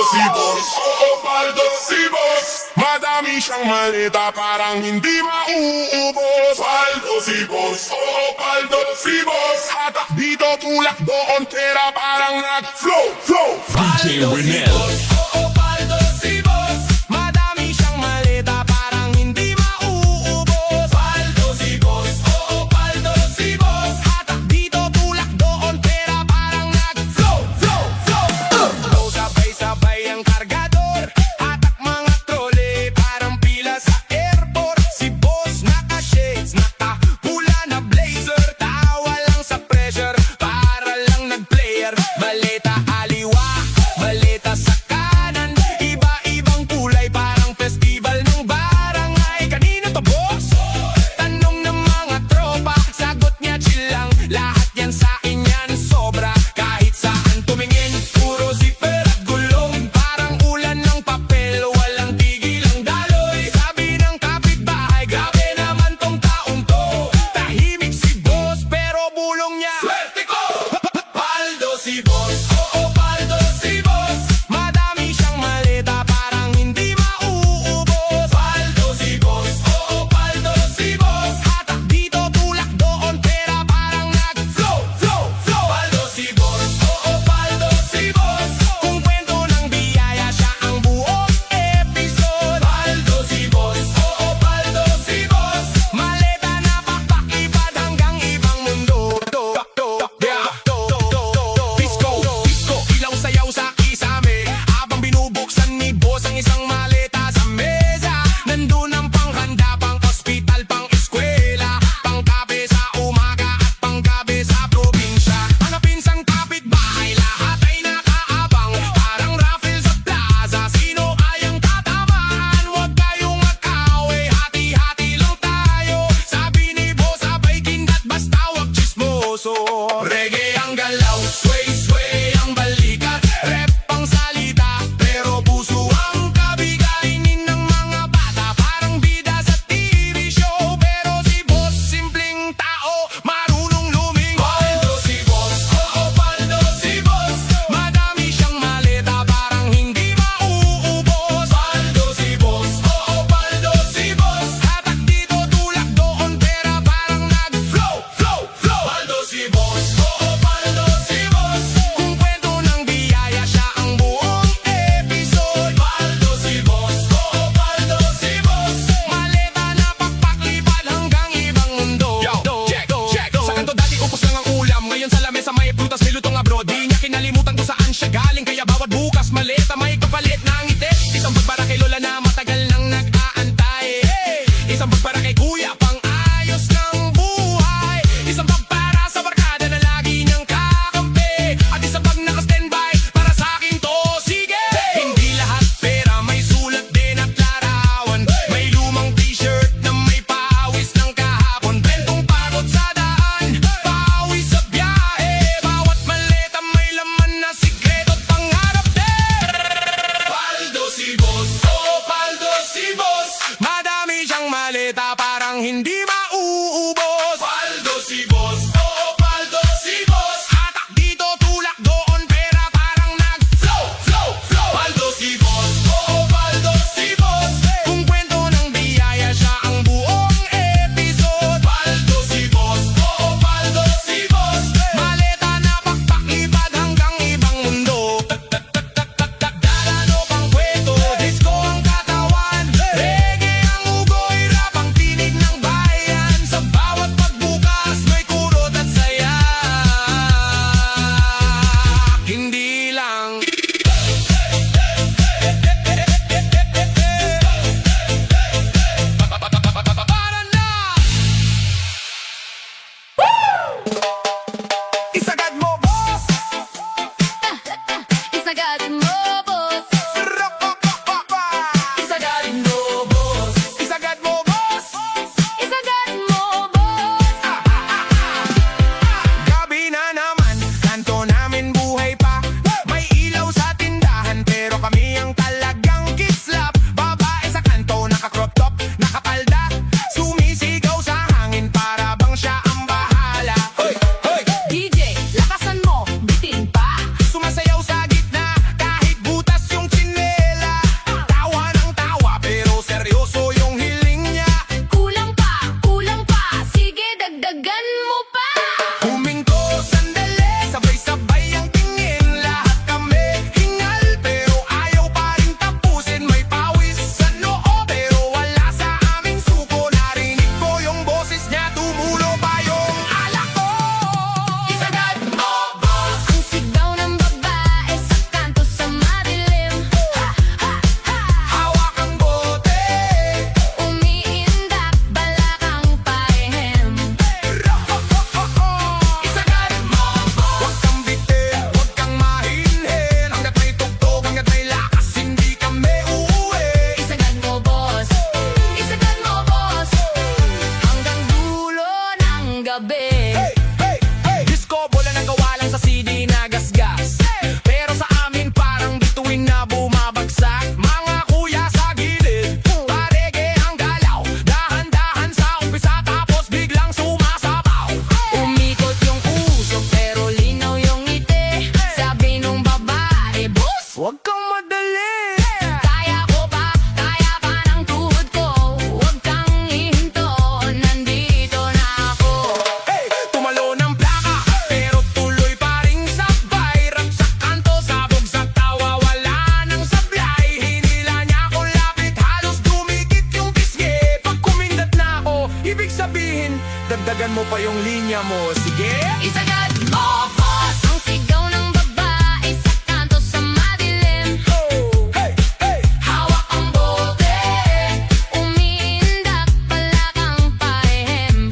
si boss, oo paldo si boss. Madami siyang malita parang hindi mauubos. Paldo si boss, oo paldo si boss. Hatak dito tulak doon pera parang nag-flow, flow. DJ Renel. Oo, paldo si boss. Madami siyang malita parang hindi mauubos. Paldo si boss. Oo, paldo si boss. Hatak dito, tulak doon, pera parang nag-flow, flow, flow. Flow sabay-sabay ang kargador. Hatak mga trole, parang pila sa airport. Si boss naka-shades, naka-pula na blazer. Tawa lang sa pressure, para lang nag-player. Maleta aliwa, maleta sa kanan. Iba-ibang kulay, parang festival ng barangay. Kanino to, boss? Tanong ng mga tropa, sagot niya chill lang. Lahat yan sa akin yan, sobra. Kahit saan tumingin, puro zipper at gulong. Parang ulan ng papel, walang tigil ang daloy. Sabi ng kapitbahay, grabe naman tong taong to. Tahimik si boss, pero bulong niya, swerte ko! Paldo si boss, oo paldo si boss. Madami siyang malita parang hindi mauubos. Paldo si boss, oo paldo si boss. Hatak dito, tulak doon, pera parang nag-flow, flow, flow. Paldo si boss, oo paldo si boss. Kung kwento ng biyaya siya ang buong episode. Paldo si boss, oo paldo si boss. Maleta na pakpakipad hanggang ibang mundo. Pisko, pisko, ilaw sayaw sa kisame. Habang binubuksan ni boss ang isang maleta sa mesa. Nandun ang panghanda, pang ospital, pang eskwela. Pang kape sa umaga at pang gabi sa probinsya. Mga pinsang kapitbahay, lahat ay nakaabang. Parang raffle sa plaza, sino kayang tatamaan? Huwag kayong mag-away, hati-hati lang tayo. Sabi ni boss, sabay kindat, basta wag chismoso. Reggae ang galaw, sway, sway ang balikat. Rap ang salita, pero puso ang kabigainin ng mga bata. Parang bida sa TV show, pero si boss simpleng tao, marunong lumingon. Paldo si boss, oo paldo si boss. Madami siyang malita, parang hindi mauubos. Paldo si boss, oo paldo si boss. Hatak dito, tulak doon, pera parang nag-flow, flow, flow. Paldo si boss, oo paldo si boss. Kung kwento ng biyaya siya ang buong episode. Paldo si boss, oo paldo si boss. Maleta na pakpaklipad hanggang ibang mundo. Check, check. Sa kanto dati upos lang ang ulam. Ngayon sa lamesa may prutas, may lutong abroad. Di niya kinalimutan kung saan siya galing. Kaya bawat bukas maleta may kapalit na ngiti. Isang pagpara kay lola na matagal nang nag-aantay. Isang pagpara kay kuya pang ayos ng buhay. Isang pagpara sa barkada na lagi niyang kakampi. At isang pag naka-standby para sa akin to, sige. Hindi lahat pera, may sulat din at larawan. May lumang t-shirt na may pawis ng kahapon. Bentong pagod sa daan, pawis sa biyahe. Bawat maleta may laman na sikreto at pangarap din. Paldo si boss, oo paldo si boss. Madami siyang maleta parang hindi mauubos. Paldo si boss, oo paldo si boss. Hatak dito, tulak doon, pera parang nag-flow, flow, flow. Paldo si boss, oo paldo si boss. Kung kwento ng biyaya siya ang buong episode. Paldo si boss, oo paldo si boss. Maleta na pakpaklipad hanggang ibang mundo. Dalano pang kwento, disco ang katawan. Reggae ang ugoy, rap ang tinig ng bayan. Sa bawat pagbukas may kurot at saya. Hindi lang para na isagad mo, boss. Isagad mo, boss. Isagad mo, boss. Isagad mo, boss. Isagad mo, boss. Gabi na naman, kanto namin buhay pa. May ilaw sa tindahan, pero kami ang talagang kislap. Babae sa kanto, naka-crop top, nakapalda. Sumisigaw sa hangin, para bang siya ang bahala. Hoy, hoy! DJ, lakasan mo, bitin pa. Sumasayaw sa gitna, kahit Huwag kang madali. Kaya pa ng tuhod ko. Huwag kang ihinto, nandito na ako. Hey! Tumalo ng plaka, pero tuloy pa ring sabay. Rap sa kanto, sabog sa tawa, wala nang sablay. Hinila niya ako lapit, halos dumikit yung pisngi. Pag kumindat na ako, ibig sabihin, dagdagan mo pa yung linya mo. Sige? Isagad mo, boss! Ang sigaw ng babae sa kanto sa madilim. Oh! Hey! Hey! Hawak ang bote, umiindak, wala kang pahim.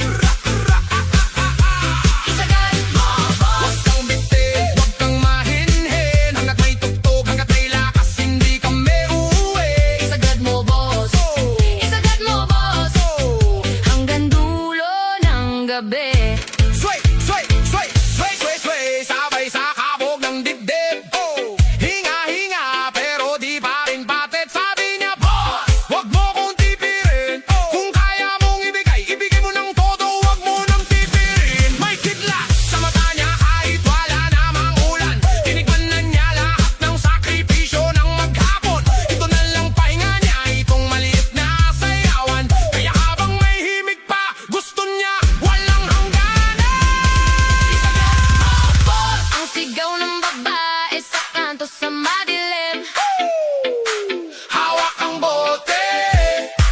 Isagad mo, boss! Huwag kang bitin, huwag kang mahinhin. Hanggat may tugtog, hanggat may lakas, hindi kami uuwi. Isagad mo, boss! Isagad mo, boss! Hanggang dulo ng gabi. Sway, sway, sway, sway, sway, sway. Sabay sa kabog ng dibdib. Oh, hinga, hinga, pero di pa rin patet. Sabi niya, boss, wag mo kong tipirin. Kung kaya mong ibigay, ibigay mo ng todo, wag mo nang tipirin. May kidlat sa mata niya kahit wala namang ulan. Tinikman na niya lahat ng sakripisyo ng maghapon. Ito na lang pahinga niya, itong maliit na sayawan. Kaya habang may himig pa, gusto niya walang hangganan. Ang sigaw ng babae sa kanto sa madilim. Hawak ang bote.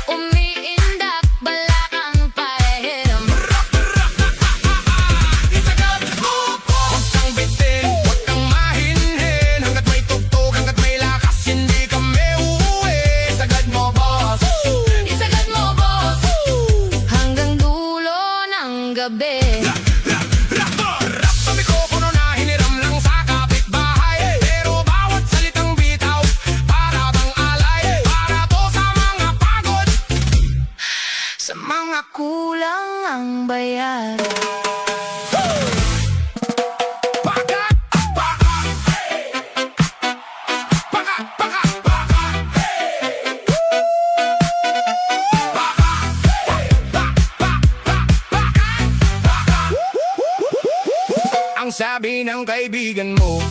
Umiindak, balakang pahim. Isagad mo po. Huwag kang bitin, huwag kang mahinhin. Hanggat may tugtog, hanggat may lakas, hindi kami uuwi. Isagad mo, boss. Isagad mo, boss! Hanggang dulo ng gabi. Rap sa mikropono na hiniram lang sa kapitbahay. Pero bawat salitang bitaw, para bang alay. Para to sa mga pagod, Sa mga kulang ang bayad. Pakat, pakat, pakat, pakat, pakat, ang sabi ng kaibigan mo,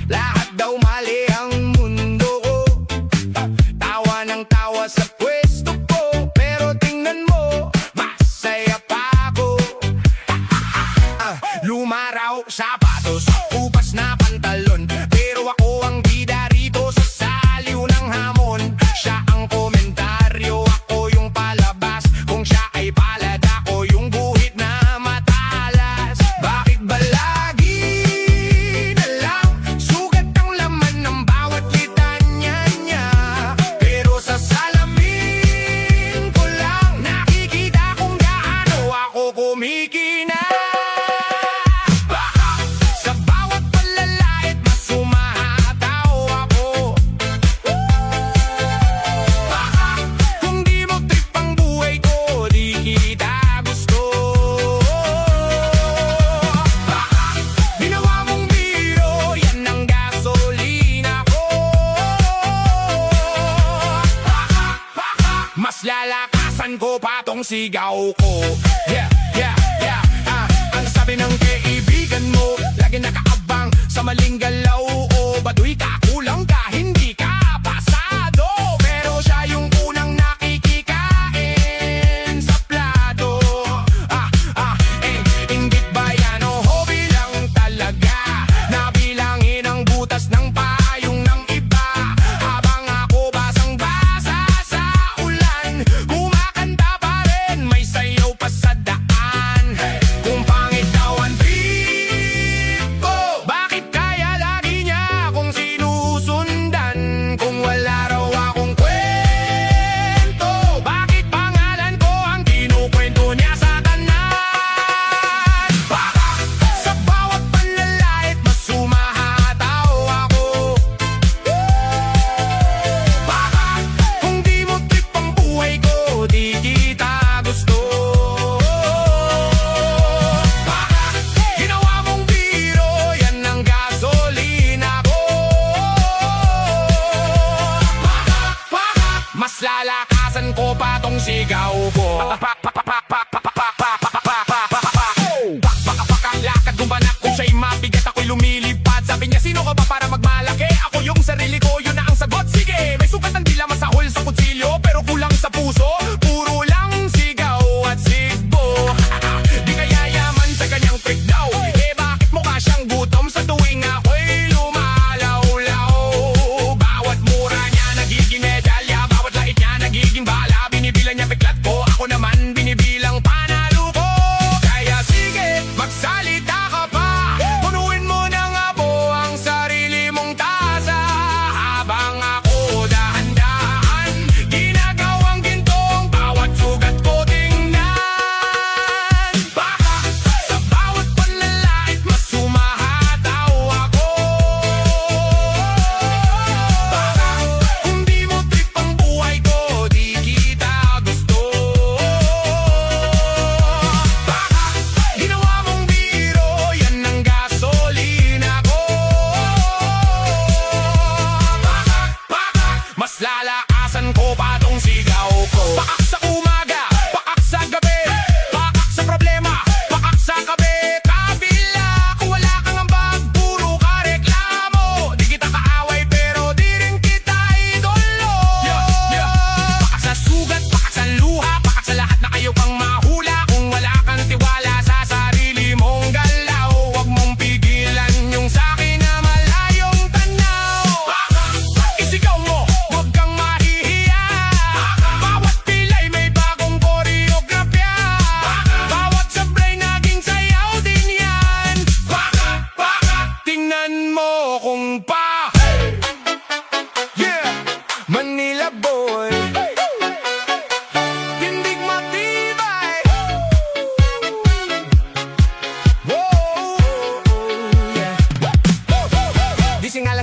lahat daw mali ang mundo ko. Tawa ng tawa sa pwesto ko, pero tingnan mo, masaya pa ako. Lumaraw sapatos, upas na pantalon, pero ako ang bida rito sa saliw ng hamon. Siya ang komentaryo, ako yung palabas. Kung siya ay palad, ako yung guhit na matalas. Bakit ba lagi na lang sugat ang laman ng bawat litanya niya? Pero sa salamin ko lang nakikita kung gaano ako kumikina. Baka sa bawat palalait mas sumataw ako. Baka kung di mo trip ang buhay ko, di kita gusto. Baka ginawa mong biro, yan ang gasolina ko. Baka mas lalakasan ko pa tong sigaw ko. Yeah, yeah, yeah. Ang sabi ng kaibigan mo, lagi nakaabang sa maling galaw. O baduy ka, kulang ka, hindi ka pasado. Pero siya yung unang nakikikain sa plato. Inggit ba yan o hobby lang talaga? Nabilangin ang butas ng payong ng iba, habang ako basang-basa sa ulan. Kumakanta pa rin, may sayaw pa sa daan. Kung pangit daw ang trip ko, bakit kaya lagi niya akong sinusundan? Kung wala raw akong kwento, bakit pangalan ko ang kinukwento niya sa tanan? Baka sa bawat panlalait mas sumahataw ako. Baka kung di mo trip ang buhay ko, di kita gusto. Baka ginawa mong biro, yan ang gasolina ko. Baka mas lalakasan ko pa tong sigaw ko. Baka lakad gumanak, kung siya'y mabigat ako'y lumilipad. Sabi niya, sino ka ba para magmalaki?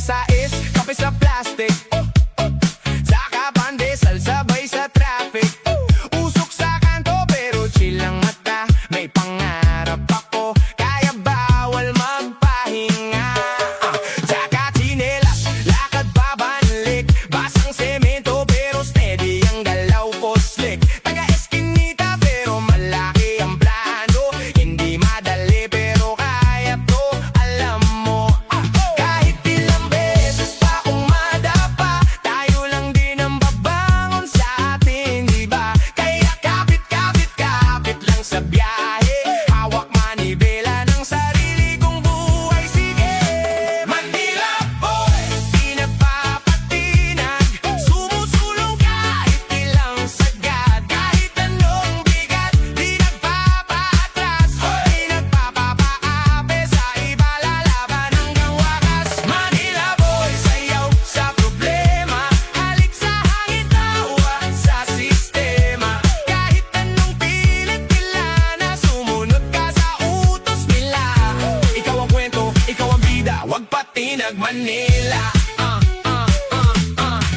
na sais, kape sa plastic. Saka pandesal sabay sa traffic. Usok sa kanto pero chill ang mata. May pangarap ako, kaya bawal magpahinga. Saka tsinelas, lakad pabalik. Basang semento pero steady ang galaw ko slick. Taga-eskinita pero malaki ang plano. Hindi madali pero kaya to, alam mo. Kahit ilang beses pa akong madapa, tayo lang din ang babangon sa atin, diba? Kaya kapit lang sa biyahe. Hawak manibela ng sarili kong buhay. Sige, Manila boy, di nagpapatinag. Sumusulong kahit ilang sagad. Kahit anong bigat, di nagpapaatras. Di nagpapapaape sa iba, lalaban hanggang wakas. Manila boy, sayaw sa problema. Halik sa hangin, tawa sa sistema. Kahit anong pilit nila na sumunod ka sa utos nila. Ikaw ang kwento, ikaw ang bida, wag patinag Manila.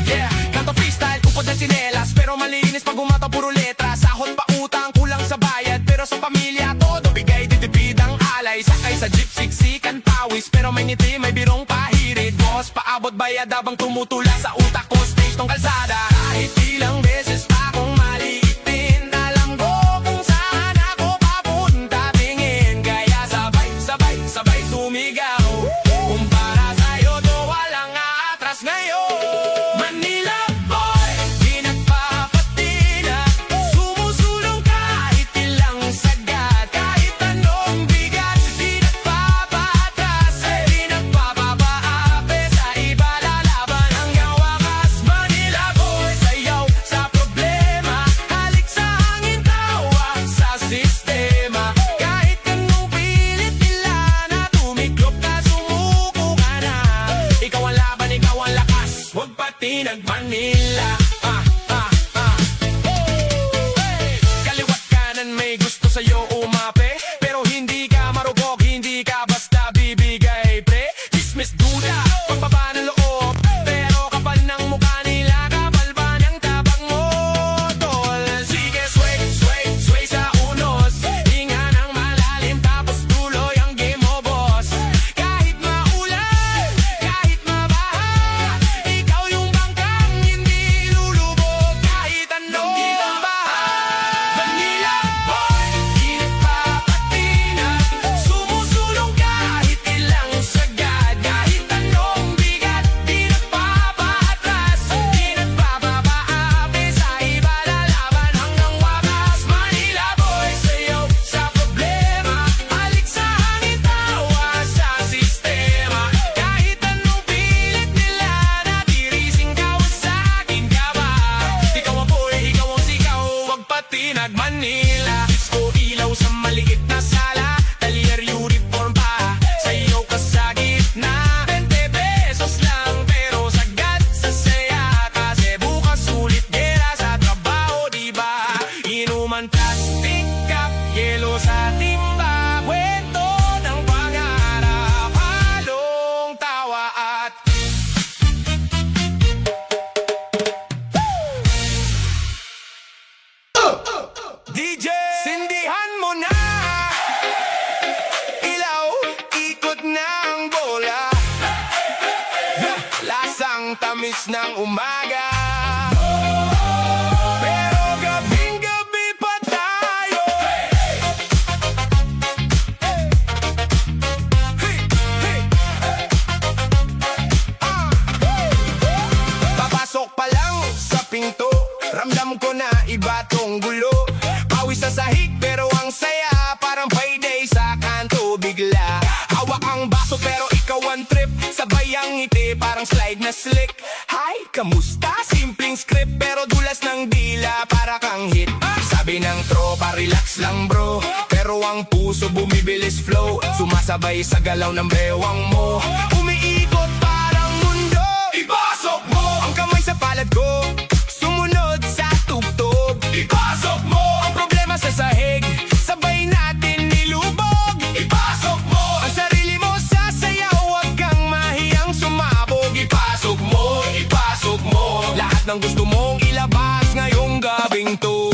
Yeah, kanto freestyle, upod ng tsinelas. Pero malinis pag umataw puro letra. Sahod pa utang, kulang sa bayad. Pero sa pamilya, todo bigay, titipid ang alay. Sakay sa jeep, siksikan, pawis. Pero may ngiti, may birong pahirid. Boss, paabot bayad habang tumutula sa utak ko. Stage tong kalsada. Kahit ilang beses pa akong maliitin, alam ko kung saan ako papunta. Tingin, kaya sabay sumigaw. Kumpara sa'yo, to walang aatras ngayon. Manila boy, di nagpapatinag. Sumusulong kahit ilang sagad. Kahit anong bigat, di nagpapaatras. Di nagpapapaape sa iba, lalaban hanggang wakas. Manila boy, sayaw sa problema. Halik sa hangin, tawa sa sistema. Kahit anong pilit nila na tumiklop ka, sumuko ka na. Ikaw ang laban, ikaw ang lakas. Huwag patinag Manila. Kaliwat kanan may gusto sa'yo umape. Pero hindi ka marupok, hindi ka basta bibigay pre. Dismiss duda, pagbaba ng loob. Pero kapal ng mukha nila, kapal ba ng tabang mo, tol? Sige, sway sa unos. Hinga ng malalim, tapos tuloy ang game mo, boss. Kahit maulan, kahit mabaha, ikaw yung bangkang hindi lulubog. Kahit anong baha, Manila boy, di nagpapatinag. Sumusulong kahit ilang sagad. Kahit anong bigat, di nagpapaatras. Di nagpapapaape sa iba, lalaban hanggang wakas. Manila boy, sayaw sa problema. Halik sa hangin, tawa sa sistema. Kahit anong pilit nila na tirising ka, wasagin ka ba? Ikaw ang boy, ikaw ang sigaw, wag patinag Manila. Disco ilaw sa maliit na sala, talyer uniform pa, sayaw ka sa gitna. 20 pesos lang pero sagad sa saya. Kasi bukas ulit gera sa trabaho, diba? Inuman plastic cup, yelo sa timba. Kwento ng pangarap, halong tawa at DJ, sindihan mo na. Ilaw, ikot na ang bola. Lasang tamis ng umaga. Pero gabing-gabi pa tayo. Papasok pa lang sa pinto, ramdam ko na iba tong gulo. Pawis sa sahig pero ang saya, parang payday sa kanto bigla. Hawak ang baso pero ikaw ang trip, sabay ang ngiti parang slide na slick. Hi, kamusta? Simpleng script pero dulas ng dila, para kang hit. Sabi ng tropa, relax lang bro, pero ang puso bumibilis flow. Sumasabay sa galaw ng bewang mo, umiikot parang mundo. Ipasok mo ang kamay sa palad ko, sumunod sa tugtog. Ipasok mo ang problema sa sahig, sabay natin nilubog. Ipasok mo ang sarili mo sa sayaw, wag kang mahiyang sumabog. ang gusto mong ilabas ngayong gabing to.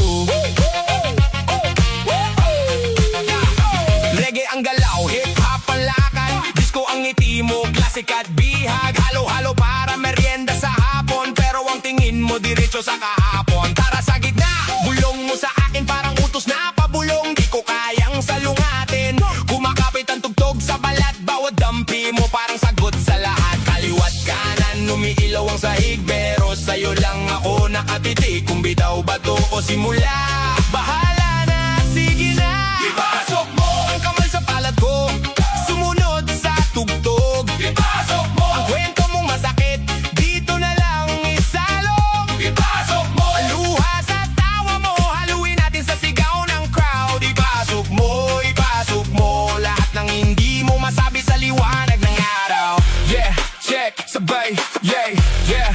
Reggae ang galaw, hip-hop ang lakad, disco ang ngiti mo, klasik at bihag. Halo-halo para merienda sa hapon, pero ang tingin mo diretso sa kahapon. Tara sa gitna, bulong mo sa akin parang utos na pabulong. Di ko kayang salungatin, kumakapit ang tugtog sa balat. Bawat dampi mo parang sagot sa lahat. Kaliwat kanan, umiilaw ang sahig, pero sa'yo lang ako nakatitig. Kung bitaw ba to o simula, bahala na, sige na. Ipasok mo ang kamay sa palad ko, sumunod sa tugtog. Ipasok mo ang kwento mong masakit, dito na lang isalong. Ipasok mo ang luha sa tawa mo, haluin natin sa sigaw ng crowd. Ipasok mo lahat ng hindi mo masabi sa liwanag ng araw. Yeah, check, sabay, yeah, check,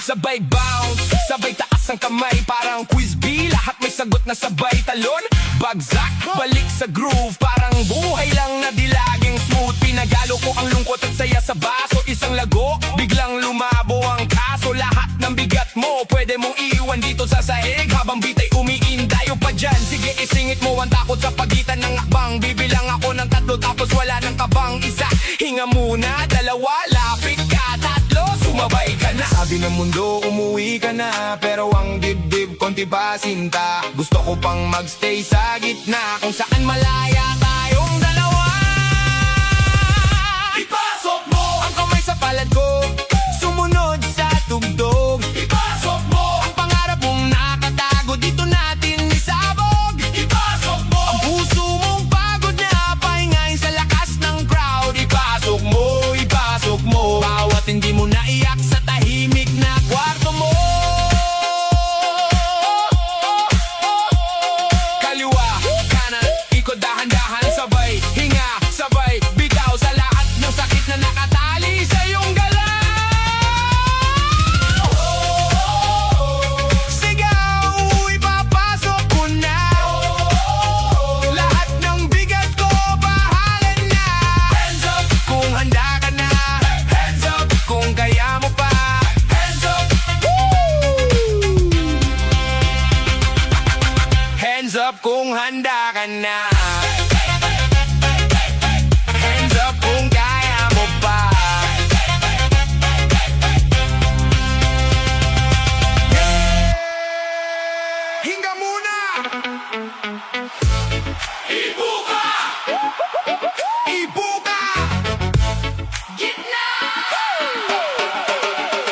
sabay bounce, sabay taas ang kamay, parang quiz bee. Lahat may sagot na sabay talon, bagsak, balik sa groove, parang buhay lang na di laging smooth. Pinagalo ko ang lungkot at saya sa baso, isang lago, biglang lumabo ang kaso. Lahat ng bigat mo, pwede mong iwan dito sa sahig, habang bitay umiindayo pa dyan. Sige isingit mo ang takot sa pagitan ng akbang, bibilang ako ng 3 tapos wala ng kabang. Isa, hinga muna, 2, lapit ka, 3, sumabay ka na. Sabi ng mundo, umuwi ka na, pero ang dibdib, konti pa sinta. Gusto ko pang magstay sa gitna, kung saan malaya tayong dalawa. Ipasok mo ang kamay sa palad ko, sumunod sa tugtog. Ipasok mo ang pangarap mong nakatago, dito natin isabog. Ipasok mo ang puso mong pagod na, pahingain sa lakas ng crowd. Ipasok mo bawat hindi mo naiyak sa tahimik na kwarto mo. Kaliwa, kanan, ikot dahan-dahan, sabay hinga, sabay bitaw sa lahat ng sakit na nakatali sa iyong galaw. Sigaw, ipapasok ko na, lahat ng bigat ko bahalan na. Hands up kung handa ka na, hands up kung kaya mo pa, hands up. Hands up kung handa ka na, hands up kung kaya mo pa. Yeah! Hinga muna! Ibuka! Ibuka! Gitna!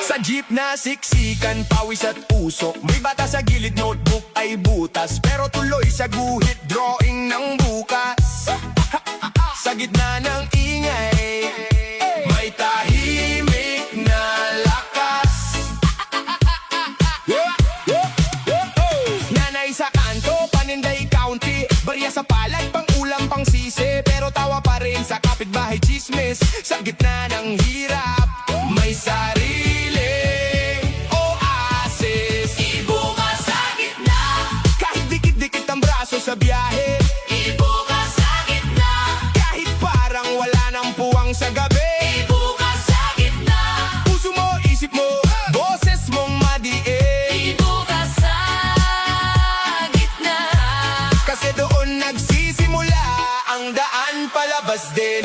Sa jeep na siksikan, pawis at usok, may bata sa gilid, notebook ay butas, pero tuloy sa guhit, drawing ng bukas. Sa gitna ng ingay, may tahimik na lakas. Nanay sa kanto, paninday county, barya sa palad, pang ulam, pang sisi, pero tawa pa rin sa kapitbahay chismis. Sa gitna ng hirap, may sariling oasis. Ibuka sa gitna, Kahit dikit-dikit ang braso sa biyahe, ibuka sa gitna, kahit parang wala nang puwang sa gabi. ibuka sa gitna, Puso mo, isip mo, boses mong madiin, ibuka sa gitna. kasi doon nagsisimula ang daan palabas din.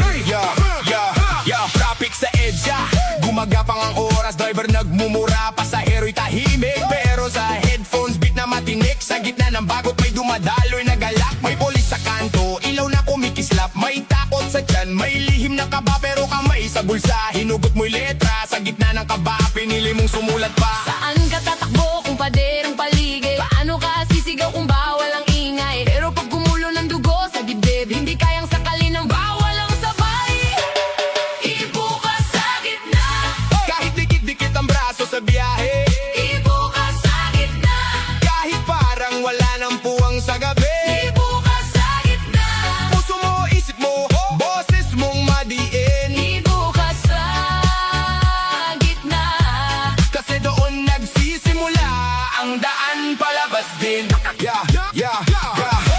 Traffic sa EDSA, gumagapang ang oras, driver nagmumura, pasahero'y tahimik, pero sa headphones beat na matinik. Sa gitna ng bagot may dumadaloy na galak, may polis sa kanto, ilaw na kumikislap, may takot sa tiyan, may lihim na kaba, pero kamay sa bulsa, hinugot mo'y letra. Sa gitna ng kaba, pinili mong sumulat pa. Saan ka tatakbo kung paderang paligid? Paano ka sisigaw kung bawal ang ingay? Pero pag gumulo ng dugo sa dibdib, hindi kayang sakalin ng bawal ang sabay. Ibuka sa gitna, Kahit dikit-dikit ang braso sa biyahe, ibuka sa gitna, kahit parang wala nang puwang sa gabi. ibuka sa gitna, Puso mo, isip mo, boses mong madiin, ibuka sa gitna. kasi doon nagsisimula ang daan palabas din.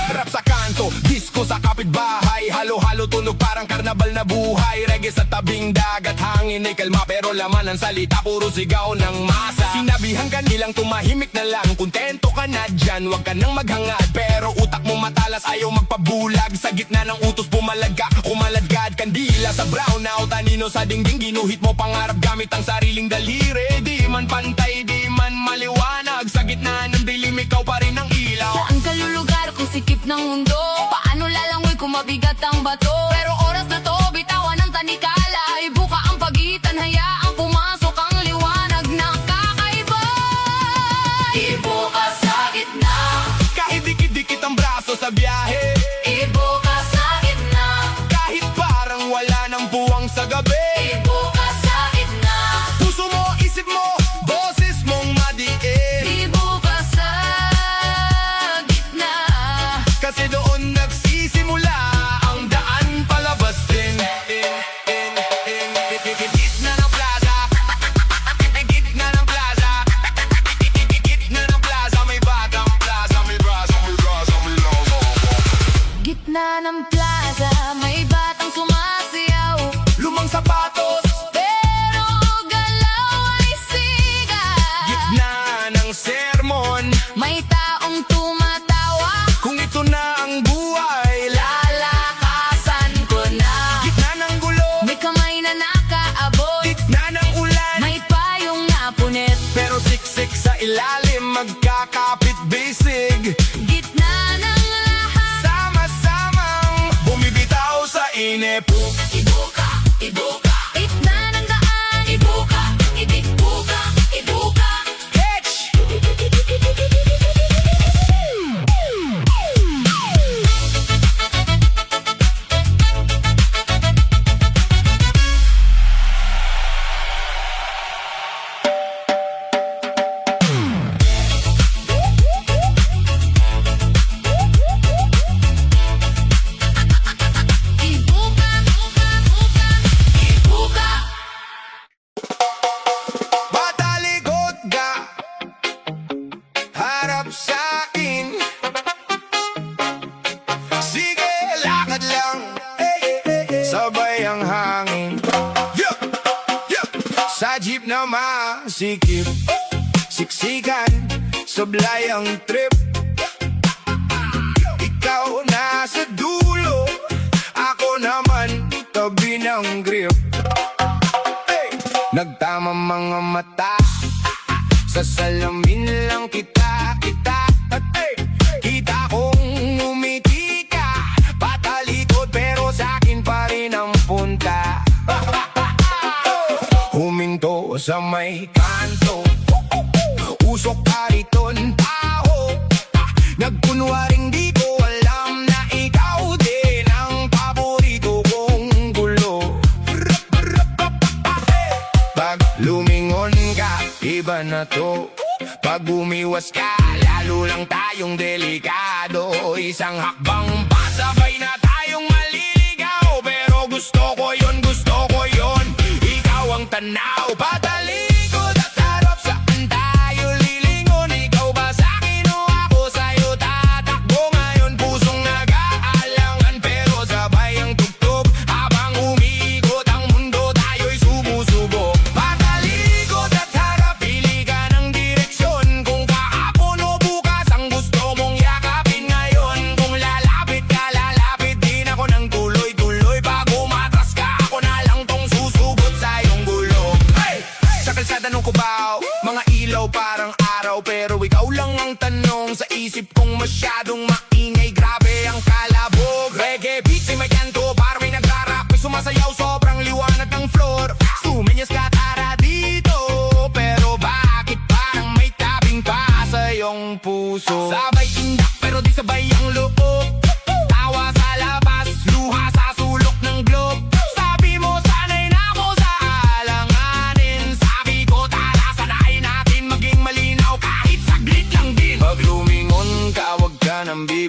Rap sa kanto, disco sa kapitbahay, halo-halo tunog parang karnabal na buhay. Reggae Kalye sa tabing dagat, hangin ay kalma pero laman ng salita puro sigaw ng masa. Sinabihan ka nilang tumahimik na lang, kontento ka na dyan, wag ka nang maghangad. Pero utak mo matalas, ayaw magpabulag. Sa gitna ng utos bumalag ka, kumaladkad. Kandila sa brownout, anino sa dingding, ginuhit mo pangarap gamit ang sariling daliri. Di man pantay, di man maliwanag, sa gitna ng dilim ikaw pa rin ang ilaw. Saan ka lulugar kung sikip ng mundo? Paano lalangoy kung mabigat ang bato? Pero oras na to, bitawan ang tanikala. Ibuka ang pagitan, hayaang pumasok ang liwanag na kakaiba. Ibuka sa gitna, Kahit dikit-dikit ang braso sa biyahe, ibuka sa gitna, kahit parang wala ng buwang sa gabi. ibuka sa gitna, Puso mo, isip mo, boses mong madiin, ibuka sa gitna. kasi doon nagsisimula ang daan palabas din. Gitna ng plaza, gitna ng plaza, gitna ng plaza, may batang plaza, may braso, may braso, may logo. Gitna ng plaza, may batang sumasayaw, Lumang sapatos, pero galaw ay sigat. gitna ng sermon, May taong tumatawa, kung ito na ang buhay. lalakasan ko na. Gitna ng gulo, May kamay na nakaabot, gitna ng ulan, may payong napunit. pero siksik sa ilalim, magkakapit bisig. Gitna ng lahat, Sama-samang bumibitaw sa inip. ibuka, ibuka. Gitna ng daan, ibuka, ibuka, ibuka. Hitch! Ibuka, ibuka, ibuka. Matalikod ka, harap sa'kin. Sige, lakad lang, sabay ang hangin. Sa jeep na masikip, siksikan, sablay ang trip. Ikaw nasa dulo, ako naman tabi ng grip. Nagtama mga mata, sa salamin lang kita. Kita kong umiti ka, patalikod pero sa'kin pa rin ang punta. Huminto sa may kanto, usok kariton taho. Nagkunwaring di ko alam na ikaw din ang paborito kong gulo. Pag lumingon ka, iba na to. Pag umiwas ka, lalo lang tayong delikado. Isang hakbang pasabay na tayong maliligaw. Pero gusto ko yun, ikaw ang tanaw. Patalikod at harap, saan tayo lilingon? Ikaw ba sa'kin o ako sa'yo tatakbo? Ngayon pusong nag-aalangan, pero sabay ang tugtog. Habang umiikot ang mundo, tayo'y sumusubok. Patalikod at harap, pili ka ng direksyon. Kung kahapon o bukas ang gusto mong yakapin ngayon. Kung lalapit ka, lalapit din ako ng tuloy-tuloy. Pag umatras ka, ako na lang tong susugot sa iyong gulo. Sa kalsada ng Cubao, mga ilaw parang araw, pero ikaw lang ang tanong sa isip kong masyadong maingay. Grabe ang kalabog, reggae beats ay may kanto, parang may nagrarap, may sumasayaw, sobrang liwanag ng floor. Sumenyas ka tara dito, pero bakit parang may tabing pa sa iyong puso? Sabay indak pero di sabay ang loob, tawa sa labas, luha sa sulok ng globe. Sabi mo sanay na ako sa alanganin, sabi ko tara sanayin natin maging malinaw kahit saglit lang din. Pag lumingon ka, wag ka nang bibig.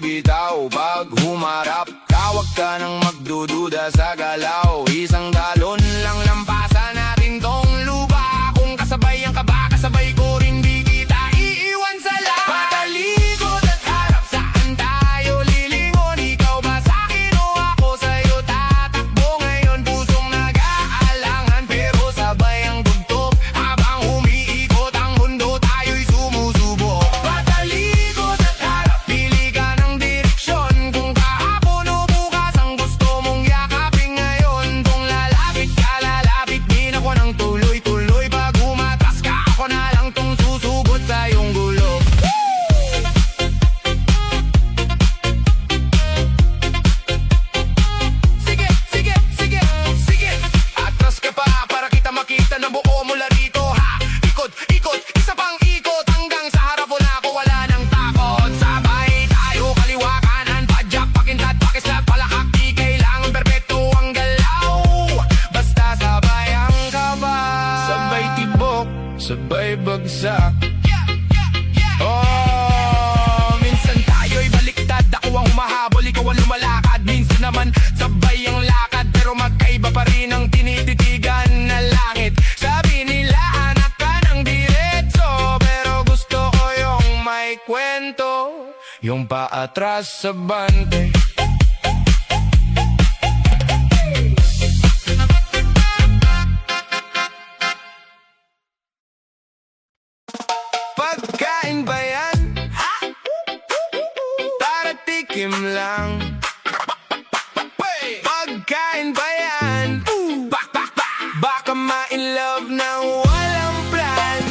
sabay bagsak. Oh, minsan tayo'y baliktad. Ako ang humahabol, ikaw ang lumalakad. Minsan naman sabay ang lakad, pero magkaiba pa rin ang tinititigan na langit. Sabi nila anak ka ng diretso, pero gusto ko yung may kwento, yung paatras sa bante. Pagkain ba yan? Tara tikim lang. Pagkain ba yan? Baka ma-inlove ng walang plan.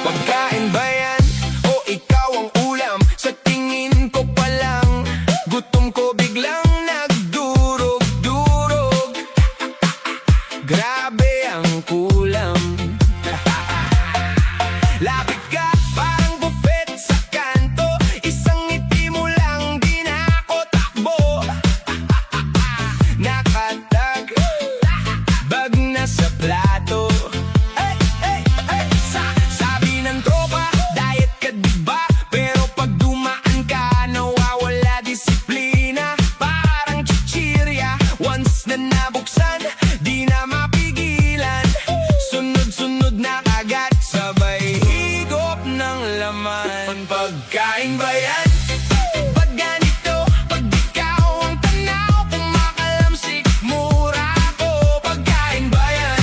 Pagkain ba yan? O ikaw ang ulam? Sa tingin ko pa lang, gutom ko biglang nagdurog-durog. Grabe ang kulam. Lapit ka, parang buffet sa kanto. Isang ngiti mo lang, di na ako takbo. Nakatag, bag na sa plato. Hey, hey, hey. Sabi ng tropa, diet ka diba? Pero pag dumaan ka, nawawala disiplina. Parang chichirya, once na nabuksan, di na mapigilan. Sunod-sunod na agad, sabay higop ng laman. Pagkain ba yan? Pag ganito, pag ikaw ang tanaw, kumakalamsik, mura ko. Pagkain ba yan?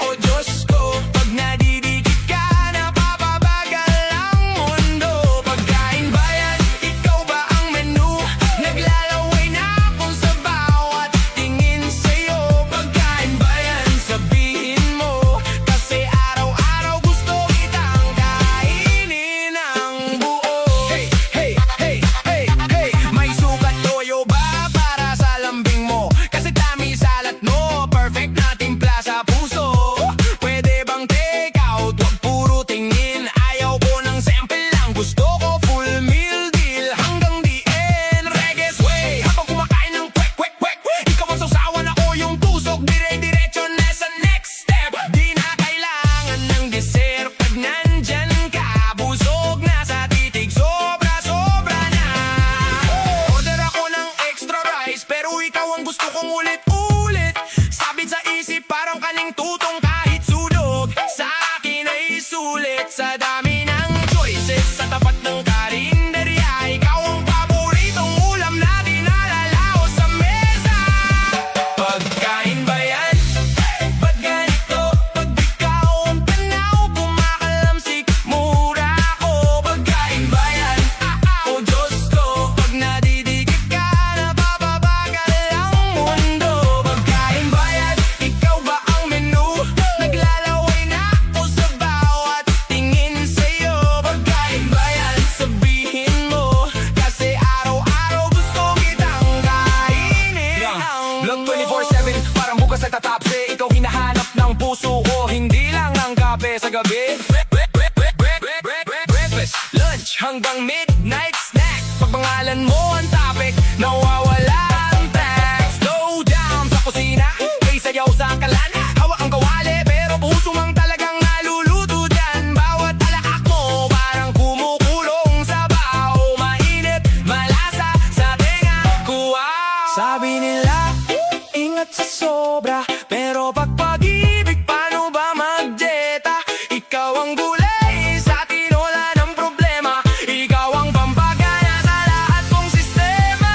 O Diyos ko, pag nadidikit ka, napapabagal ang mundo. Pagkain ba yan? Ikaw ba ang menu? Naglalaway na ako sa bawat tingin sa'yo. Pagkain ba yan? Sabihin mo, kasi araw-araw gusto kitang kainin ng buo. Hey, hey, hey, hey, hey. May sukat toyo ba para sa lambing mo? Kasi dami salat no, perfect na timpla sa puso. Pwede bang take out? Huwag puro tingin. Ayaw ko ng sample lang, gusto ko full meal deal hanggang the end. Reggae sway, habang kumakain ng kwek, kwek, kwek. Ikaw ang sausawan, ako yung tusok. Dire-diretso na sa next step. Di na kailangan ng dessert pag nandyan ka. Busog na sa titig, sobra-sobra na. Order ako ng extra rice, pero ikaw ang gusto kong ulit-ulit. Sabit sa isip, parang kaning tutong kahit sunog. Sa akin ay sulit sa dami ng choices. Sa tapat ng karinderya, ikaw ang paboritong ulam na dinalalaw sa mesa. Pagkain ba yan? Ba't ganito? Pag ikaw ang tanaw, kumakalamsik, mura ko. Pagkain ba yan? O Diyos ko, pag nadidikit ka, napapabagal ang mundo. Pagkain ba yan? Ikaw ba ang menu? Naglalaway na ako sa bawat tingin sa'yo. Pagkain ba yan? Sabihin mo, kasi araw-araw gusto kitang kainin ang Lang buo. 24/7, parang bukas na tatapse. Ikaw hinahanap ng puso ko, hindi lang ng kape sa gabi. Breakfast, lunch, hanggang midnight snack. Pag pangalan mo ang topic, nawawala ang track. Slow down sa kusina, may sayaw sa kalan. Hawak ang kawali, pero puso mang talagang naluluto dyan. Bawat alakak mo, parang kumukulong sa baho. Mainit, malasa sa tenga, kuha. Sabi nila, ingat sa sobra, pero pag pag-ibig, paano ba mag-jeta? Ikaw ang gulay sa tinola ng problema. Ikaw ang pampagana sa lahat kong sistema.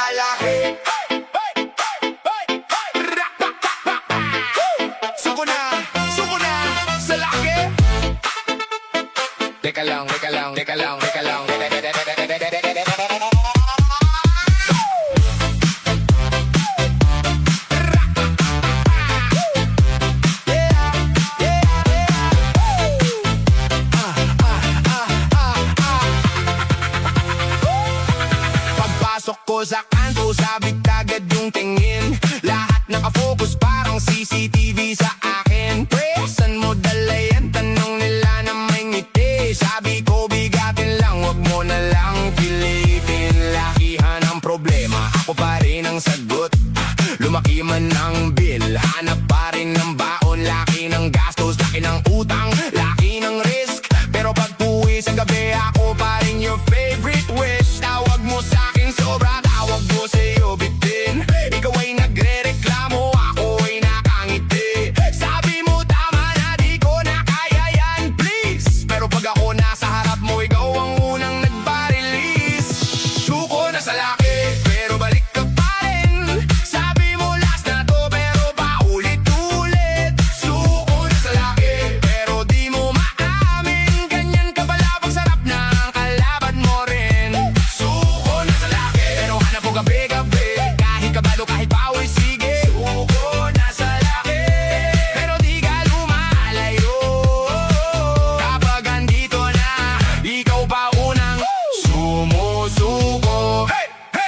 lalaki. Suko na sa laki. Teka lang. Pagpasok ko sa kanto, sabik agad yung tingin. Lahat nakafocus parang CCTV sa akin. Pre, saan mo dala yan? Tanong nila na may ngiti. Sabi ko bigatin lang, wag mo na lang pilitin. Lakihan ang problema, ako pa rin ang sagot. Lumaki man ang bill, hanap pa rin ng baon. Laki ng gastos, laki ng utang, laki ng risk. Pero pag uwi sa gabi, ako pa rin your favorite wish. Tawag mo sa'kin sobra, tawag mo sa'yo bitin. Ikaw ay nagre-reklamo, ako ay nakangiti. Sabi mo tama na, di ko na kaya yan, please. Pero pag ako nasa harap mo, ikaw ang unang nagpa-release. Suko na sa laki, pero balik ka pa rin. Sabi mo last na to, pero paulit-ulit. Suko na sa laki, pero di mo maamin. Ganyan ka pala pag sarap ng kalaban mo rin. Suko na sa laki, pero hanap mo gabi-gabi. Kahit kabado, kahit pawis, sige. Suko na sa laki, pero di ka lumalayo. Kapag andito na, ikaw pa unang sumusuko.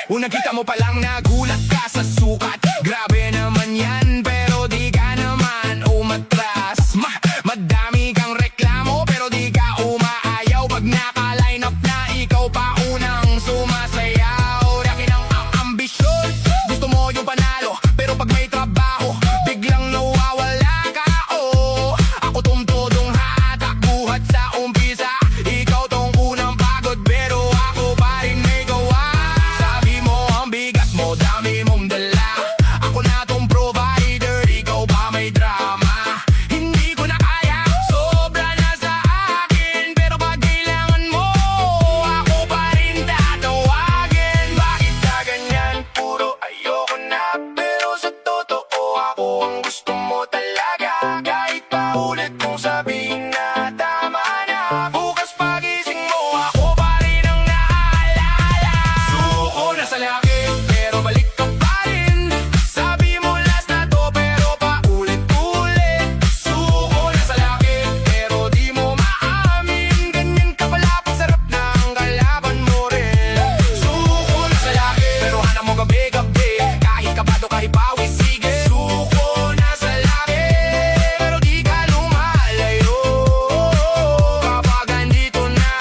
Unang kita mo palang nagulat ka sa sukat. Grabe naman yan, pero di ka naman umatras. Madami kang reklamo, pero di ka umaayaw. Pag naka-line up na, ikaw pa unang sumasayaw. Laki ng ambisyon, gusto mo yung panalo. Pero pag may trabaho, biglang nawawala ka. Oh, ako tong todong hatak, buhat sa umpisa. Ikaw tong unang pagod, pero ako pa rin may gawa. Sabi mo ang bigat mo, dami mong dala. Ako na tong provider, ikaw pa may drama. Hindi ko na kaya, sobra na sa akin. Pero pag kailangan mo, ako pa rin tatawagin. Bakit ka ganyan? Puro ayoko na, pero sa totoo ako ang gusto mo talaga. Kahit pa ulit kong sabihin na tama na, bukas pagising mo, ako pa rin ang naalala. Suko na sa laki, pero balik ka pa rin. Sabi mo last na to, pero paulit-ulit. Suko na sa laki, pero di mo maamin. Ganyan ka pala pag sarap ng kalaban mo rin. Suko na sa laki, pero hanap mo gabi-gabi. Kahit kabado, kahit pawis, sige. Suko na sa laki, pero di ka lumalayo. Kapag andito na,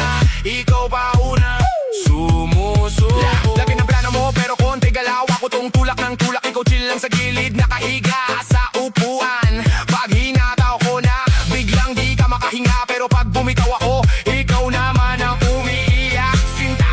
ikaw pa una sumusuko. Laki ng plano mo, pero konti galaw. Ako tong tulak ng tulak, ikaw chill lang sa gilid, nakahiga sa upuan. Pag hinataw ko na, biglang di ka makahinga. Pero pag bumitaw ako, ikaw naman ang umiiyak. Sinta,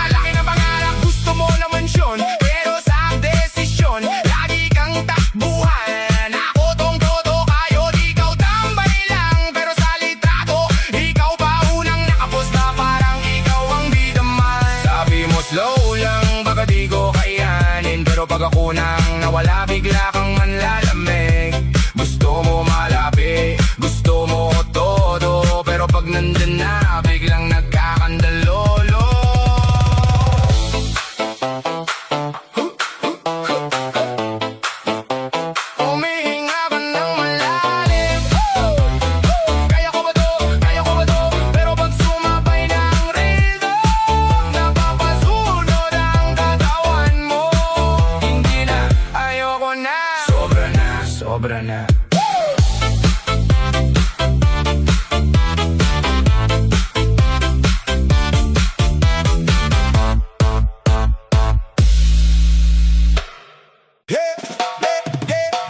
laki ng pangarap, gusto mo na mansyon, pero sa desisyon, lagi kang takbuhan. Ako tong todo kayo, di ikaw tambay lang. Pero sa litrato, ikaw pa unang nakapos na parang ikaw ang bidaman. Sabi mo slow lang, baka di ko kayanin. Pero pag ako nang nawala, bigla kang manlalamig. Gusto mo malapi, gusto mo todo. Pero pag nandun na, biglang nagkakandalolo. Humihinga ka ng malalim. Kaya ko ba to? Kaya ko ba to? Pero pag sumabay ng rhythm, napapasunod ang katawan mo. Hindi na, ayoko na. Sobra na.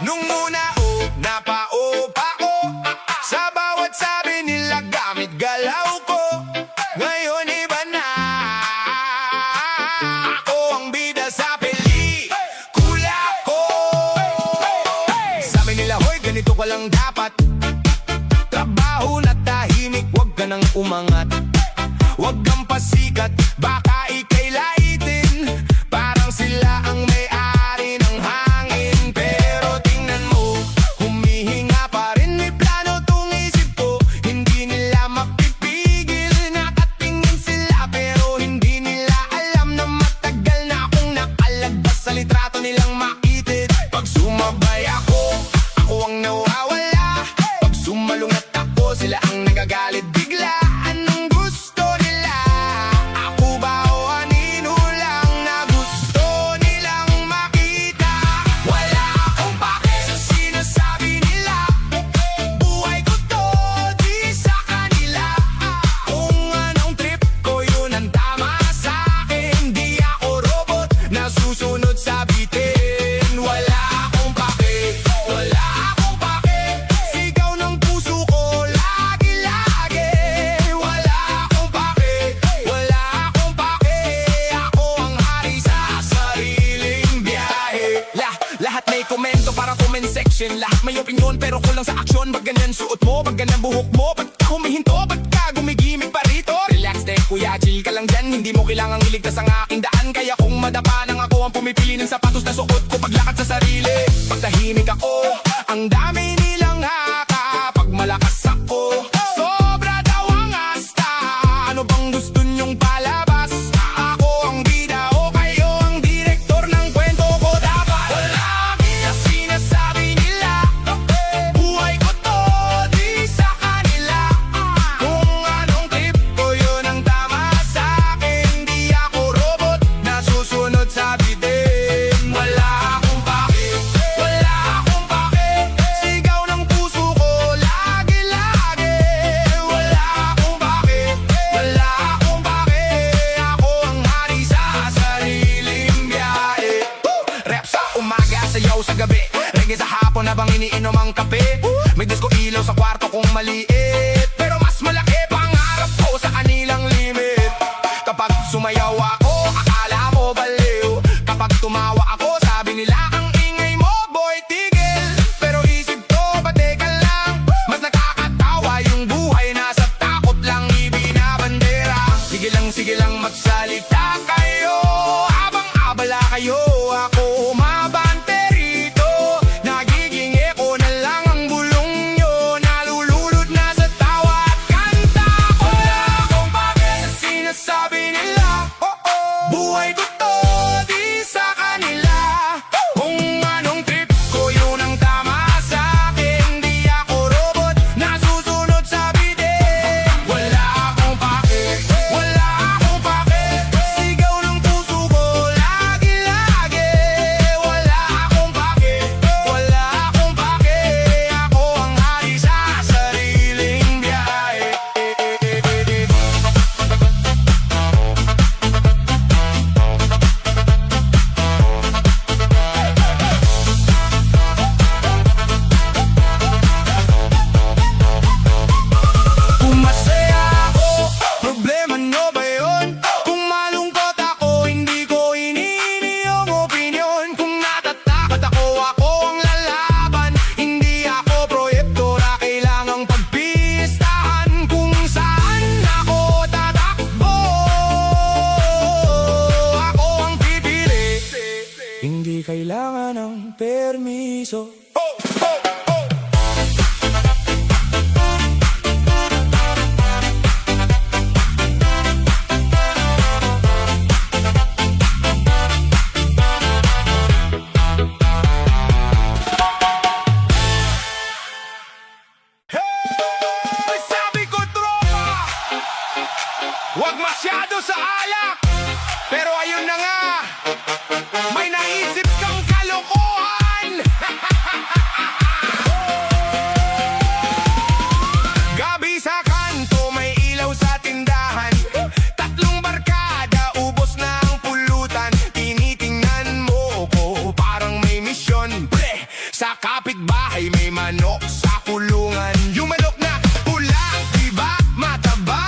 Nung muna napaupa ko, sa bawat sabi nila gamit galaw ko. Ngayon iba na, ako ang bida sa pelikula ko. Sabi nila hoy, ganito ka lang dapat. Trabaho na tahimik, wag ka nang umangat. Wag kang pasikat, baka ikay laitin. Parang sila Lahat may komento para comment section. Lahat may opinion pero kulang sa aksyon. Pag ganyan suot mo, pag ganyan buhok mo, ba't ka humihinto, ba't ka gumigimik pa rito? Relax de kuya, chill ka lang dyan. Hindi mo kailangang iligtas ang aking daan. Kaya kung madapa nang ako ang pumipili ng sapatos na suot ko, paglakad sa sarili. Pag tahimik ako, ang dami nilang haka. Pag malakas ako, sobra daw ang asta. Ano bang gusto nyong palabas? Ako ang bida o kayo ang direktor ng kwento ko dapat? Lagi ang sinasabi nila, buhay ko to, di sa kanila. Kung anong trip ko, yun ang tama sa'kin. Di ako robot na susunod sa bitin. Wala akong pake, wala akong pake. Sigaw ng puso ko, lagi-lagi. Wala akong pake, wala akong pake. Ako ang hari sa sariling biyahe. Rap sa umaga, sayaw sa gabi. Reggae sa hapon habang iniinom ang kape. May disco ilaw sa kwarto kong maliit, pero mas malaki pangarap ko sa kanilang limit. Kapag sumayaw ako, akala mo baliw. Kapag tumawa ako, sabi nila ang ingay mo, boy, tigil. Pero isip ko, teka lang, mas nakakatawa yung buhay, nasa takot lang ibinabandera. Sige lang magsalita kayo, habang abala kayo, ako umabante rito. Nagiging eko na lang ang bulong nyo, nalululod na sa tawa at kanta ko. Wala akong pake sa sinasabi nila, buhay ko to, di sa kanila. Kung anong trip ko, yun ang tama sa'kin. Di ako robot na susunod sa bitin. Wala akong pake, wala akong pake. Sigaw ng puso ko, lagi-lagi. Wala akong pake, wala akong pake. Ako ang hari sa sariling biyahe. Kung masaya ako, problema nyo ba yun? Kung malungkot ako, hindi ko iniini yung opinion. Kung natatakot ako, ako ang lalaban. Hindi ako proyekto na kailangang pagpistahan. Kung saan ako tatakbo, ako ang pipili. Hindi kailangan ng permiso. Hey! Sabi ko tropa, huwag masyado sa alak. Pero ayun na nga, may naisip kang kalokohan. Gabi sa kanto, may ilaw sa tindahan. Tatlong barkada, ubos na ang pulutan. Tinitingnan mo ko, parang may misyon. Pre, sa kapitbahay may manok sa kulungan. Yung manok na pula, diba? Mataba?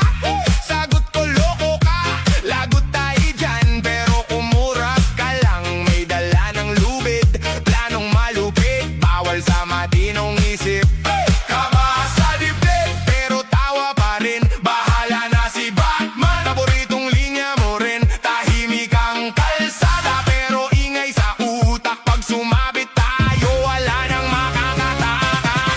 Sagot ko, loko ka, lagot tayo dyan. Pero kumurap ka lang, may dala ng lubid. Planong malupit, bawal sa matinong isip. Kaba sa dibdib, pero tawa pa rin. Bahala na si Batman, paboritong linya mo rin. Tahimik ang kalsada, pero ingay sa utak. Pag sumabit tayo, wala nang makakatakas.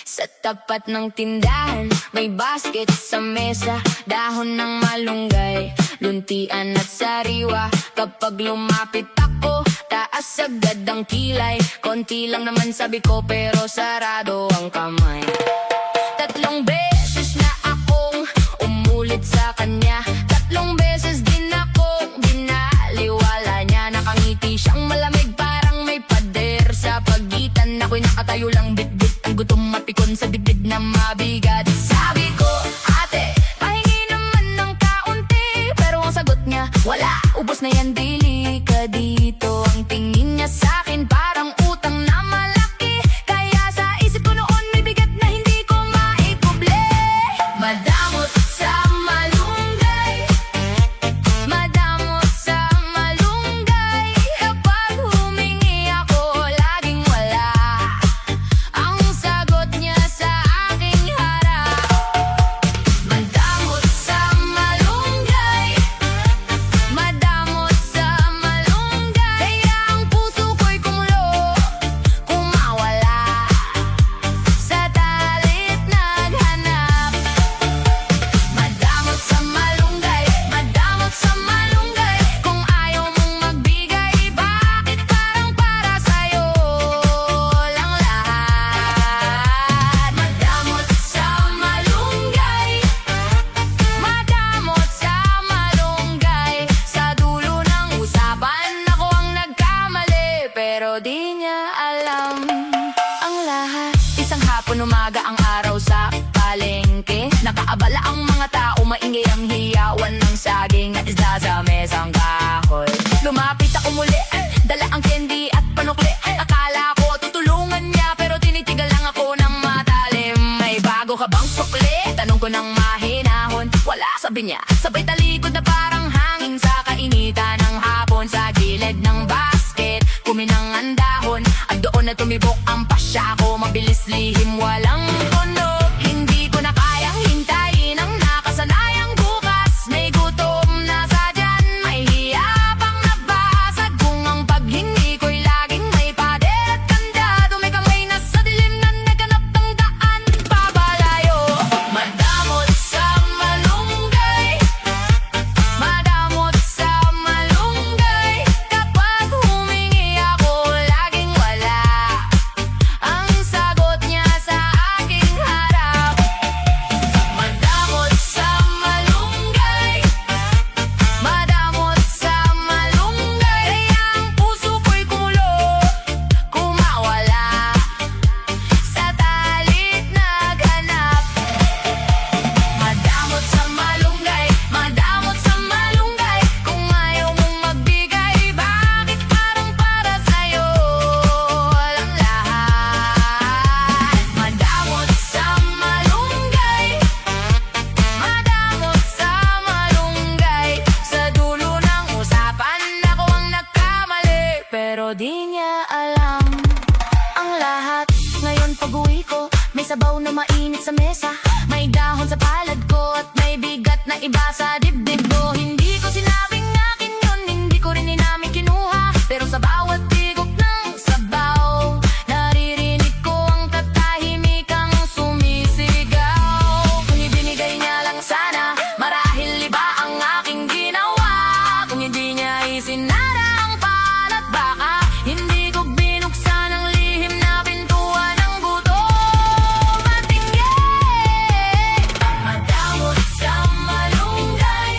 Sa tapat ng tindahan, may basket sa mesa, dahon ng malunggay, luntian at sariwa. Kapag lumapit ako, taas agad ang kilay. Konti lang naman sabi ko pero sarado ang kamay. Tatlong beses na akong umulit sa kanya, tatlong beses din akong binaliwala niya. Nakangiti siyang malamig parang may pader sa pagitan. Ako'y nakatayo lang bit-bit, ang gutom mapikon sa dibdib na mabigat. Sabi ko, ate, pahingi naman ng kaunti, pero ang sagot niya, wala, ubos na yan, dili ka dito. Ang tingin niya sa'kin parang utang na malaki, kaya sa isip ko noon may bigat na hindi ko maikuble. Madamot sa malunggay, madamot sa malunggay. Kapag humingi ako, laging wala, ang sagot niya sa aking harap. Madamot sa malunggay, madamot sa malunggay. Kaya ang puso ko'y kumulo, kumawala, sa talit naghanap. Madamot sa malunggay, madamot sa malunggay. Kung ayaw mong magbigay, bakit parang para sa'yo lang lahat? Madamot sa malunggay, madamot sa malunggay. Sa dulo ng usapan, ako ang nagkamali, pero di niya alam ang lahat. Isang hapon umaga ang araw sa palengke, nakaabala ang mga tao, maingay ang hiyawan ng saging at isda sa mesang kahoy. Lumapit ako muli, dala ang candy at panukli. Akala ko tutulungan niya, pero tinitigal lang ako ng matalim. May bago ka bang sukli? Tanong ko ng mahinahon. Wala, sabi niya, sabay talikod na parang hangin sa kainitan ng hapon. Sa gilid ng basket, kuminang ang dahon, at doon na tumibok ang pasya ko. Mabilis lihim, walang tunog, hindi ko na kayang hintayin ang nakasanayang bukas. May gutom na sa dyan, may hiya pang nabasag. Kung ang paghingi ko'y laging may pader at kandado, may kamay na sa dilim na naghanap ng daan pabalayo. Madamot sa malunggay, madamot sa malunggay. Kapag humingi ako, laging wala, ang sagot niya sa aking harap. Madamot sa malunggay, madamot sa malunggay. Kaya ang puso ko'y kumulo, kumawala, sa talit naghanap. Madamot sa malunggay, madamot sa malunggay. Kung ayaw mong magbigay, bakit parang para sa'yo lang lahat? Madamot sa malunggay, madamot sa malunggay. Sa dulo ng usapan, ako ang nagkamali, pero di niya alam ang lahat. Ngayon pag-uwi ko, may sabaw na mainit sa mesa, may dahon sa palad ko, at may bigat na iba sa dibdib ko. Hindi ko sinabing akin yun, hindi ko rin inamin kinuha, pero sa bawat tigok ng sabaw, naririnig ko ang katahimikang sumisigaw. Kung ibinigay niya lang sana, marahil iba ang aking ginawa. Kung hindi niya isinara ang palat, baka hindi ko binuksan ang lihim na pintuan ng gutom at inggit. Madamot sa malunggay,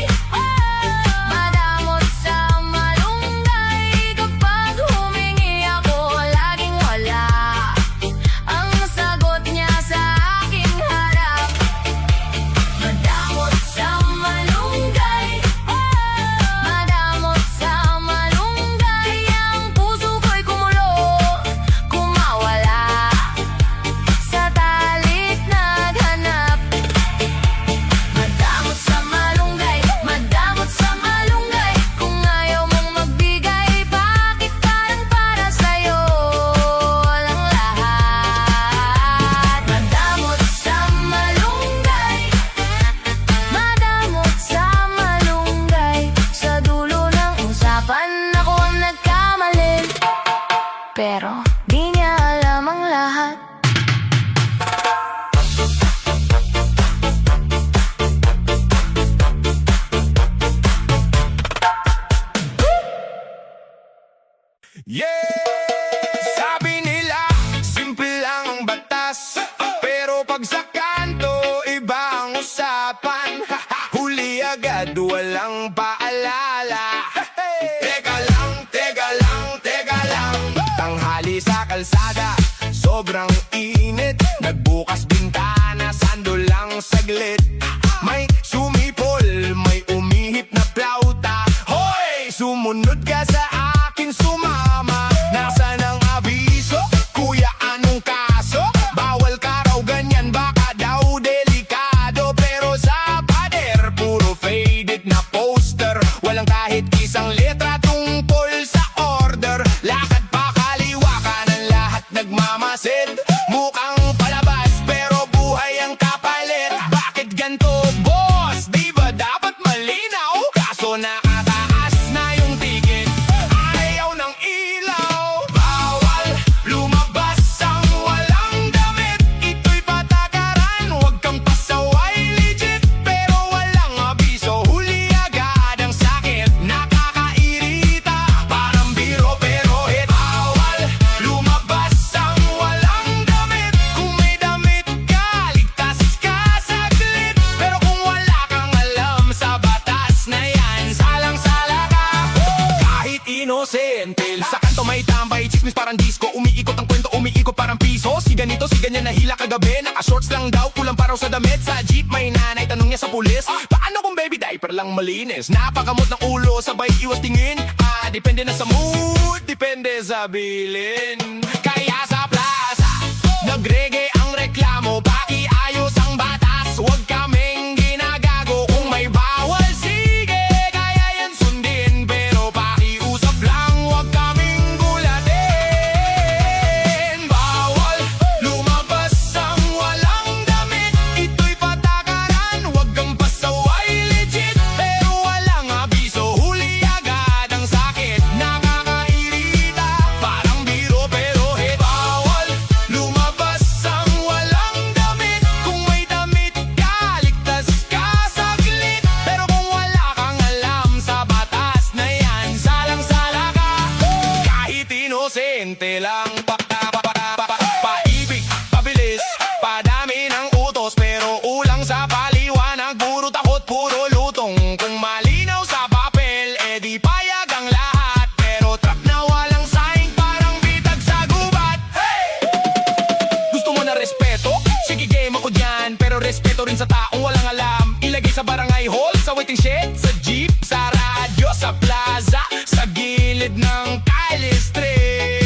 madamot sa malunggay. Kapag sobrang init. Nagbukas bintana, sando lang saglit. May sumipol, may umihip na plauta. Hoy! Sumunod ka sa akin, sumama. Nasaan ang abiso? Kuya, anong kaso? Bawal ka raw ganyan, baka daw delikado. Pero sa pader, puro faded na poster. Walang kahit isang letra tungkol sa order. Lakad pa kaliwa, kanan lahat nagmamasid. Mukhang palabas, pero buhay ang kapalit. Bakit ganto, boss? Di ba dapat malinaw? Kaso nakataas na yung ticket, ayaw ng ilaw. Bawal lumabas ang walang damit. Ito'y patakaran, huwag kang pasaway, legit. Pero walang abiso, huli agad ang sakit. Nakakairita, parang biro pero hit. Bawal lumabas ang walang damit. Kung may damit ka, ligtas ka saglit. Pero kung wala kang alam sa batas na yan, salang-sala ka. Kahit inosente, sa kanto may tambay, chismis parang disco. Umiikot ang kwento, umiikot parang piso. Si ganito, si ganyan, nahila kagabi. Naka-shorts lang daw, kulang paraw sa damit. Sa jeep may nanay, tanong niya sa pulis, paano kung baby diaper lang malinis? Napakamot ng ulo, sabay iwas tingin. Depende na sa mood, depende sa bilin. Kaya sa plaza, nag-reggae ang reklamo. Pakiayos ang batas, huwag kaming ginagago. Kung may bawal, sige, kaya yan sundin. Pero pakiusap lang, huwag kaming gulatin. Bawal lumabas ang walang damit. Ito'y patakaran, huwag kang pasaway, legit. Pero walang abiso, huli agad ang sakit. Nakakairita, parang biro pero hit. Bawal lumabas ang walang damit. Kung may damit ka, ligtas ka saglit. Pero kung wala kang alam sa batas na yan, salang-sala ka. Kahit inosente lang, paibig, pabilis, padami ng utos. Pero ulang sa paliwanag, puro takot, puro lutong. Kung malinaw sa papel, edi payag ang lahat. Pero trap na walang sign, parang bitag sa gubat. Gusto mo na respeto? Sige, game ako dyan. Pero respeto rin sa taong walang alam. Ilagay sa barangay hall, sa waiting shed, sa jeep, sa radyo, sa plaza, sa gilid ng Kyle Street.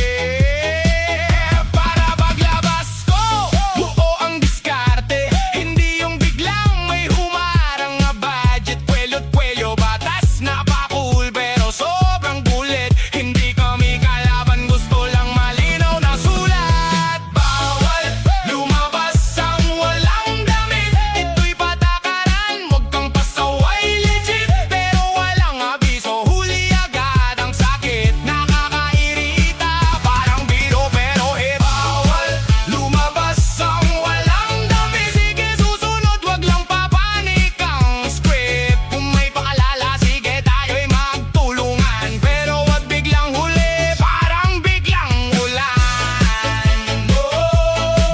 Para paglabas ko, buo ang diskarte. Hindi yung biglang may humarang na budget. Kwelyo't-kwelyo, batas na pa-cool, pero sobrang gulit. Hindi kami kalaban, gusto lang malinaw na sulat. Bawal lumabas ang walang damit. Ito'y patakaran, huwag kang pasaway, legit. Pero walang abiso, huli agad ang sakit. Nakakairita, parang biro pero hit. Bawal lumabas ang walang damit. Sige, susunod, wag lang papanik ang script. Kung may paalala, sige, tayo'y magtulungan. Pero wag biglang huli, parang biglang ulan.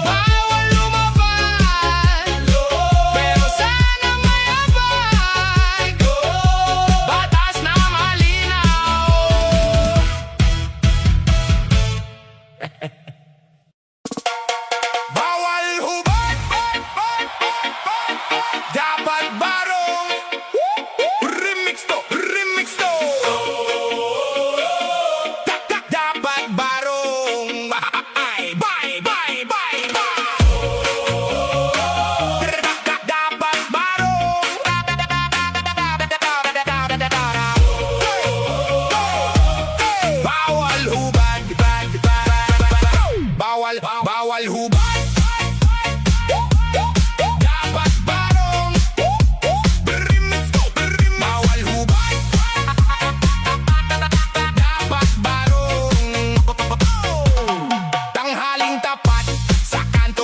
Bawal lumabas, pero sana may abay. Batas na malinaw. Bawal hubad, dapat barong. Remix to, remix to. Dapat barong. Ay, bye, bye, bye, bye. Dapat barong. Bawal hubad, bawal hubad. Dapat barong. Remix to, remix. Bawal hubad. Dapat barong. Tanghaling tapat sa kanto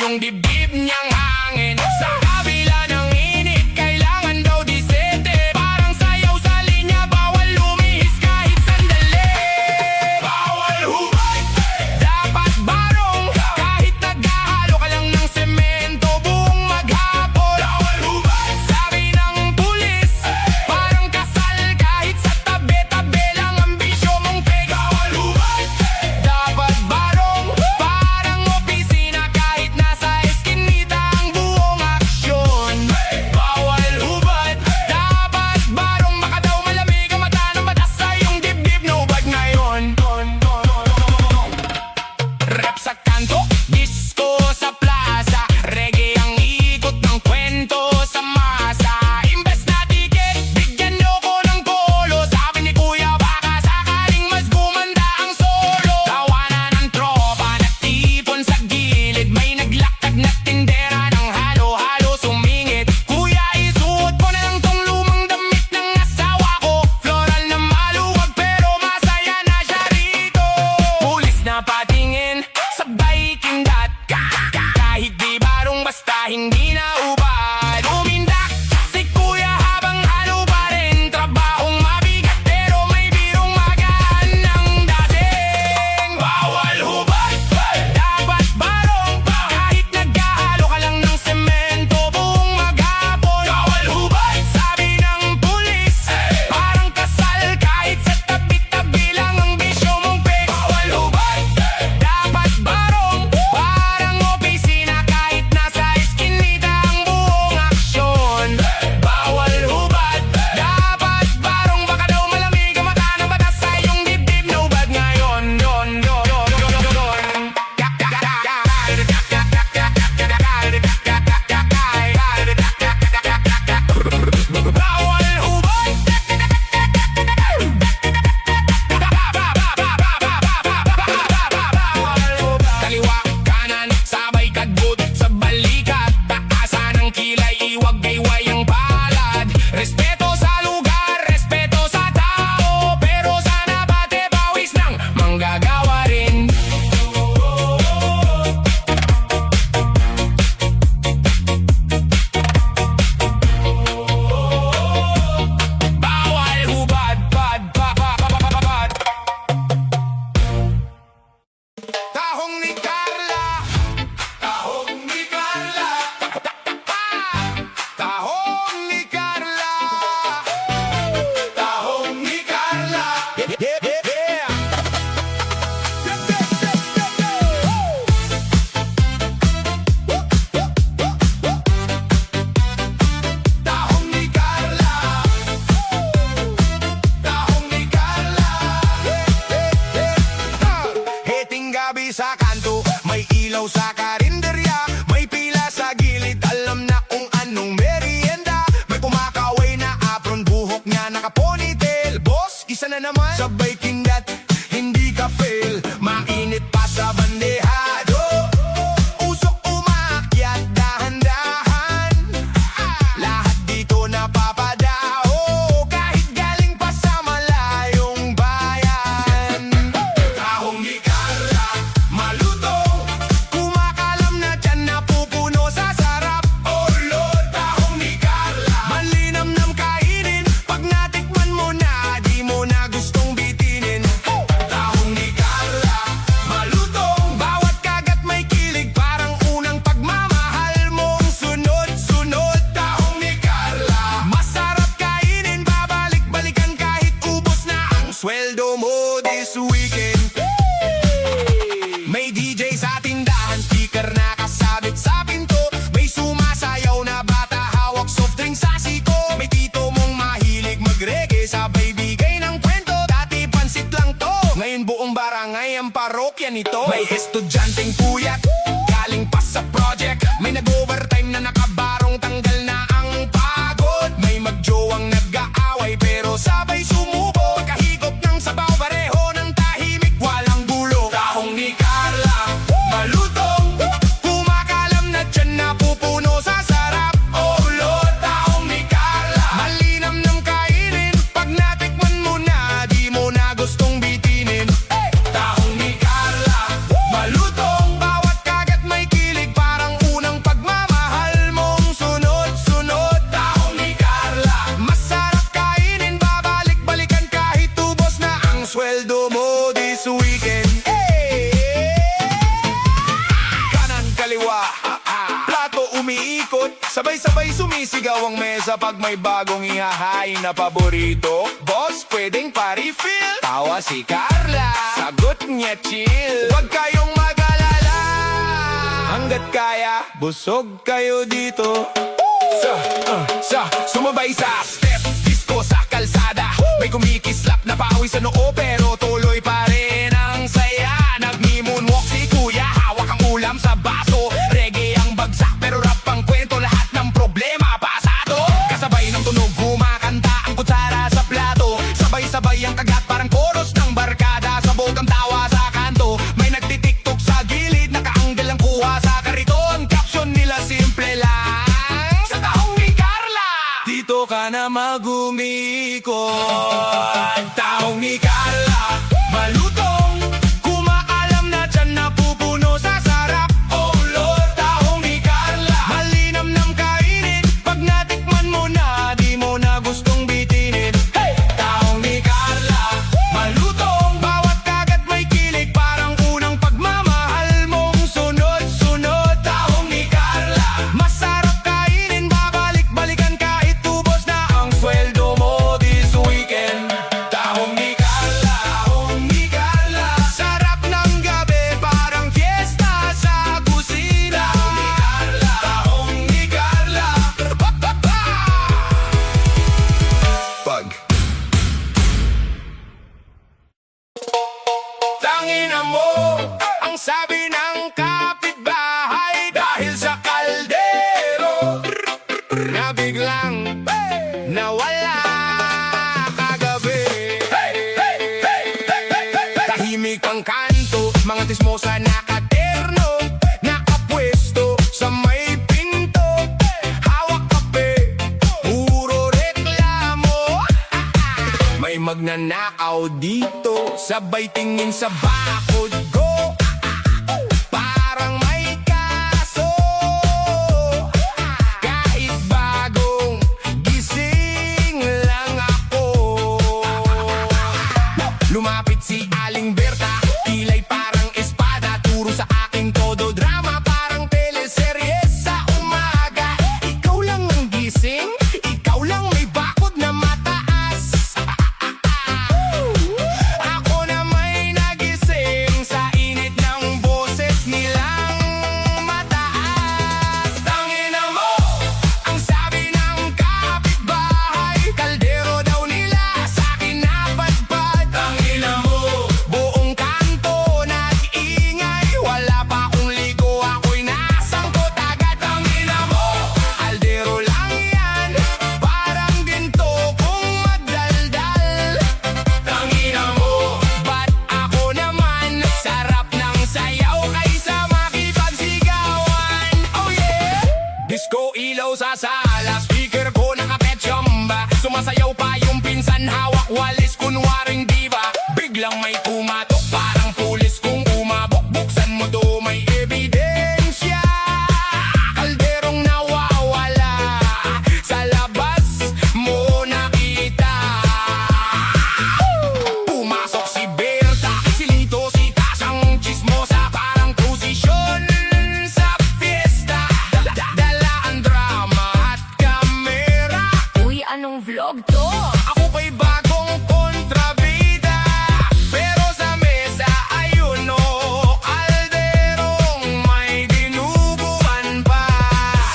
yung dibdib niyang hangin. Sa kabila ng init, kailangan daw disete. Parang sayaw sa linya, bawal lumihis kahit sandali. Bawal hubad, Dapat barong, kahit naghahalo ka lang ng semento buong maghapon. bawal hubad, Sabi ng pulis, parang kasal kahit sa tabi-tabi lang ang bisyo mong fake. bawal hubad, Dapat barong, parang opisina kahit nasa eskinita ang buong aksyon. Bawal hubad, dapat barong, baka daw malamig ang mata ng batas sa iyong dibdib. No bag ngayon. Rap sa kanto, disco sa plaza, reggae ang ikot ng kwento sa masa. Imbes na tiket, bigyan niyo ko ng polo. Sabi ni kuya baka sakaling mas gumanda ang solo. Tawanan ng tropa, natipon sa gilid. May naglakad na tindera ng halo-halo sumingit. Kuya isuot mo na lang tong lumang damit ng asawa ko. Floral na maluwag pero masaya na siya rito. Pulis na patingin, sabay kindat. Kahit di barong basta hindi na ubad. Umindak si kuya habang halo pa rin. Trabahong mabigat pero may birong magaan ng dating. bawal hubad, Dapat barong, kahit naghahalo ka lang ng semento buong maghapon. bawal hubad, Sabi ng pulis, parang kasal kahit sa tabi-tabi lang ang bisyo mong fake. bawal hubad, Dapat barong, parang opisina kahit nasa eskinita ang buong aksyon. Bawal hubad, dapat barong, baka daw malamig ang mata ng batas sa iyong dibdib. No bad ngayon. Bawal hubad, kaliwa, kanan, sabay kadbut sa balikat. Taasan ang kilay, iwag gayway ang palad. Respeto sa lugar, respeto sa tao. Pero sana bate bawis ng manggagawa rin. Bawal hubad, bad. Tahong ni Carla, tahong ni Carla, tahong ni Carla. tahong ni Carla, tahong ni Carla, tahong ni Carla, Heting gabi sa kanto, may ilaw sa karinderya, may pila sa gilid, alam na kung anong merienda. May kumakaway na apron, buhok niya nakaponytail. Boss, isa na naman, sabay kindat, hindi ka fail. Mainit pa sa bandehado, usok umakyat dahan-dahan. Lahat dito napapadao, kahit galing pa sa malayong bayan. tahong ni Carla, Malutong, kumakalam na tiyan na pupuno sa sarap. oh Lord, tahong ni Carla, Malinamnam kainin, pag natikman mo na, di mo na gustong bitinin. tahong ni Carla, Malutong, bawat kagat may kilig, parang unang pagmamahal mong sunod-sunod. tahong ni Carla, Masarap kainin, babalik-balikan kahit ubos na ang sweldo mo this weekend. May DJ sa tindahan, speaker na kasabit sa pinto. May sumasayaw na bata, hawak soft drink sa siko. May tito mong mahilig mag-reggae, sabay bigay ng kwento. Dati pansit lang to, ngayon buong barangay ang parokya nito. May estudyanteng puyat, galing pa sa project. May nag-overtime na nakabarong, tanggal na ang pagod. May magjowang nag-aaway pero sabay sumubo. Pagkahigop ng sabaw, pareho ng tahimik, walang gulo. tahong ni Carla, Malutong, kumakalam na tiyan na pupuno sa sarap. oh Lord, tahong ni Carla, Malinamnam kainin, pag natikman mo na, di mo na gustong bitinin. tahong ni Carla, Malutong, bawat kagat may kilig, parang Sabay-sabay sumisigaw ang mesa pag may bagong ihahain na paborito. Boss, pwedeng pa-refill? Tawa si Carla, sagot niya chill. Huwag kayong mag-alala, hanggat kaya, busog kayo dito. Sumabay sa step, disco sa kalsada. May kumikislap na pawis sa noo pero tuloy pa rin ang saya. Nagmi-moonwalk si kuya, hawak ang ulam sa baso. Reggae ang bagsak pero rap ang kwento, lahat ng problema pasado. Kasabay ng tunog kumakanta ang kutsara sa plato. Sabay-sabay ang kagat parang chorus ng barkada. Sabog ang tawa sa kanto, may nagtitiktok sa gilid. Nakaanggal ang kuha sa kariton, caption nila simple lang. Sa taong ni Carla, dito ka na magumikot. Taong ni Carla, malutong, kumaalam na dyan napupuno sa sarap. Oh Lord, taong ni Carla, malinamnam kainin. Pag natikman mo na, di mo na gustong bitinin. Hey! Taong ni Carla, malutong, bawat kagat may kilig. Parang unang pagmamahal mong sunod-sunod. Taong ni Carla, masarap kainin. Babalik-balikan kahit tubos na ang sweldo mo this weekend. Taong ni Carla, sarap ng gabi, parang fiesta sa kusina. Taong ni Carla, Pag tangina mo, ang sabi ng kapitbahay, dahil sa kaldero na biglang nawala kagabi. Tahimik ang kanto, mga tismosa nakaterno, nakapwesto sa may pinto. Hawak kape, puro reklamo. May magnanakaw dito, sabay tingin sa bakod ko. Parang may kaso, kahit bagong gising lang ako. Lumapit si Aling Berta, kilay parang espada. Turo sa aking todo drama, parang teleserye sa umaga. Ikaw lang ang gising, ikaw lang may bakod na mataas. Ako na may nagising sa init ng boses nilang mataas. Tangina mo, ang sabi ng kapitbahay, kaldero daw nila sa'kin napadpad. Tangina mo, buong kanto nag-ingay, wala pa akong ligo, ako'y nasangkot agad. Tangina mo, kaldero lang yan, parang ginto kung madaldal. Tangina mo, ba't ako naman sarap ng sayaw kaysa makipagsigawan? Oh yeah! Disco ilaw sa sala, speaker ko nakapetsamba. Sumasayaw pa yung pinsan, hawak walis kunwaring diva. Biglang may kumatok, parang pulis kung umabok. Buksan mo to, may ebidensya. Kalderong nawawala, sa labas mo nakita. Pumasok si Berta, si Lito, si Tasang chismosa. Parang posisyon sa fiesta. Dala ang drama at kamera. Uy, anong vlog to? Ako pa'y bagong kontrabida, pero sa mesa ayun o, kalderong may dinuguan pa.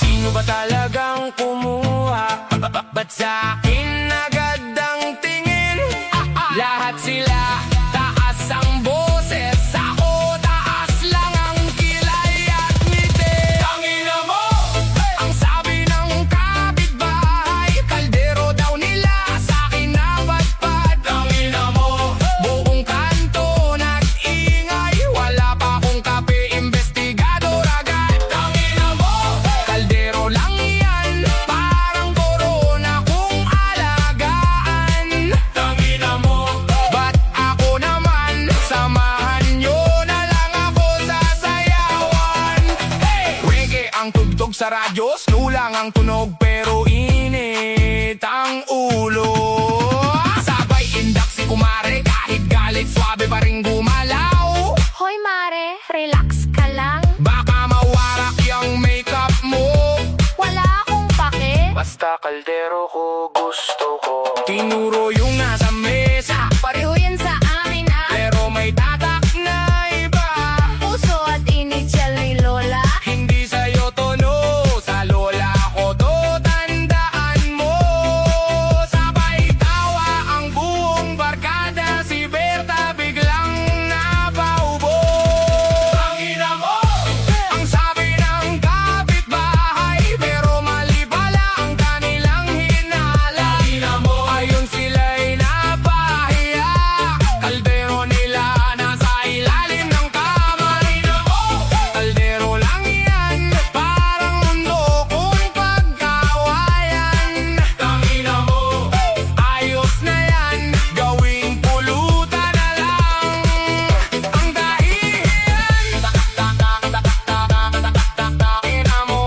Sino ba talagang kumuha? Ba't sa akin agad ang tingin? Lahat sila taas ang boses, ako taas lang ang kilay at ngiti. Tangina mo, ang sabi ng kapitbahay, kaldero daw nila sa'kin napadpad. Tangina mo, buong kanto nag-ingay, wala pa akong kape, investigador agad. Tangina mo, kaldero lang yan, parang corona kung alagaan. Tangina mo, ba't ako naman, samahan nyo na lang ako sa sayawan. Hey! Reggae ang tugtog sa radyo, slow lang ang tunog pero init ang ulo. Sabay indak si kumare, kahit galit swabe pa rin gumalaw. Hoy mare, relax ka lang. Baka mawarak yung makeup mo. Wala ako Berta Caldero ko, gusto ko. Tinuro yung nasa mesa, Pareho yan sa amin ah. pero may tatak na iba. Puso at inisyal ni Lola. Hindi sa'yo to no, sa lola ko to tandaan mo. Sabay tawa ang buong barkada, si Berta biglang napaubo. Tangina mo! Ang sabi ng kapitbahay, pero mali pala ang kanilang hinala. Tangina mo! Ayun sila'y napahiya, kaldero nila nasa ilalim ng kama. Tangina mo! Kaldero lang yan, parang mundo kung pagkawayan. Tangina mo! Ayos na yan, gawing pulutan na lang ang daihan. Tangina mo!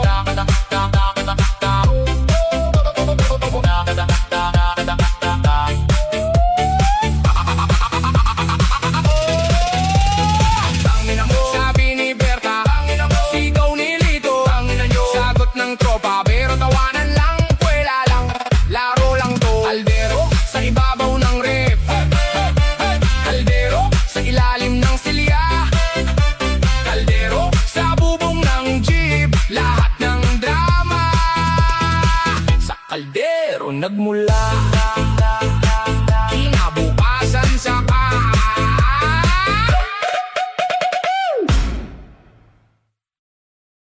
Tangina mo, sabi ni Berta. Tangina mo, sigaw ni Lito. Tangina nyo, sagot ng tropa, pero tawanan lang, puwela lang, laro lang to. Kaldero sa ibabaw ng ref, kaldero sa ilalim ng silya, kaldero sa bubong ng jeep. Lahat ng drama sa kaldero nagmula.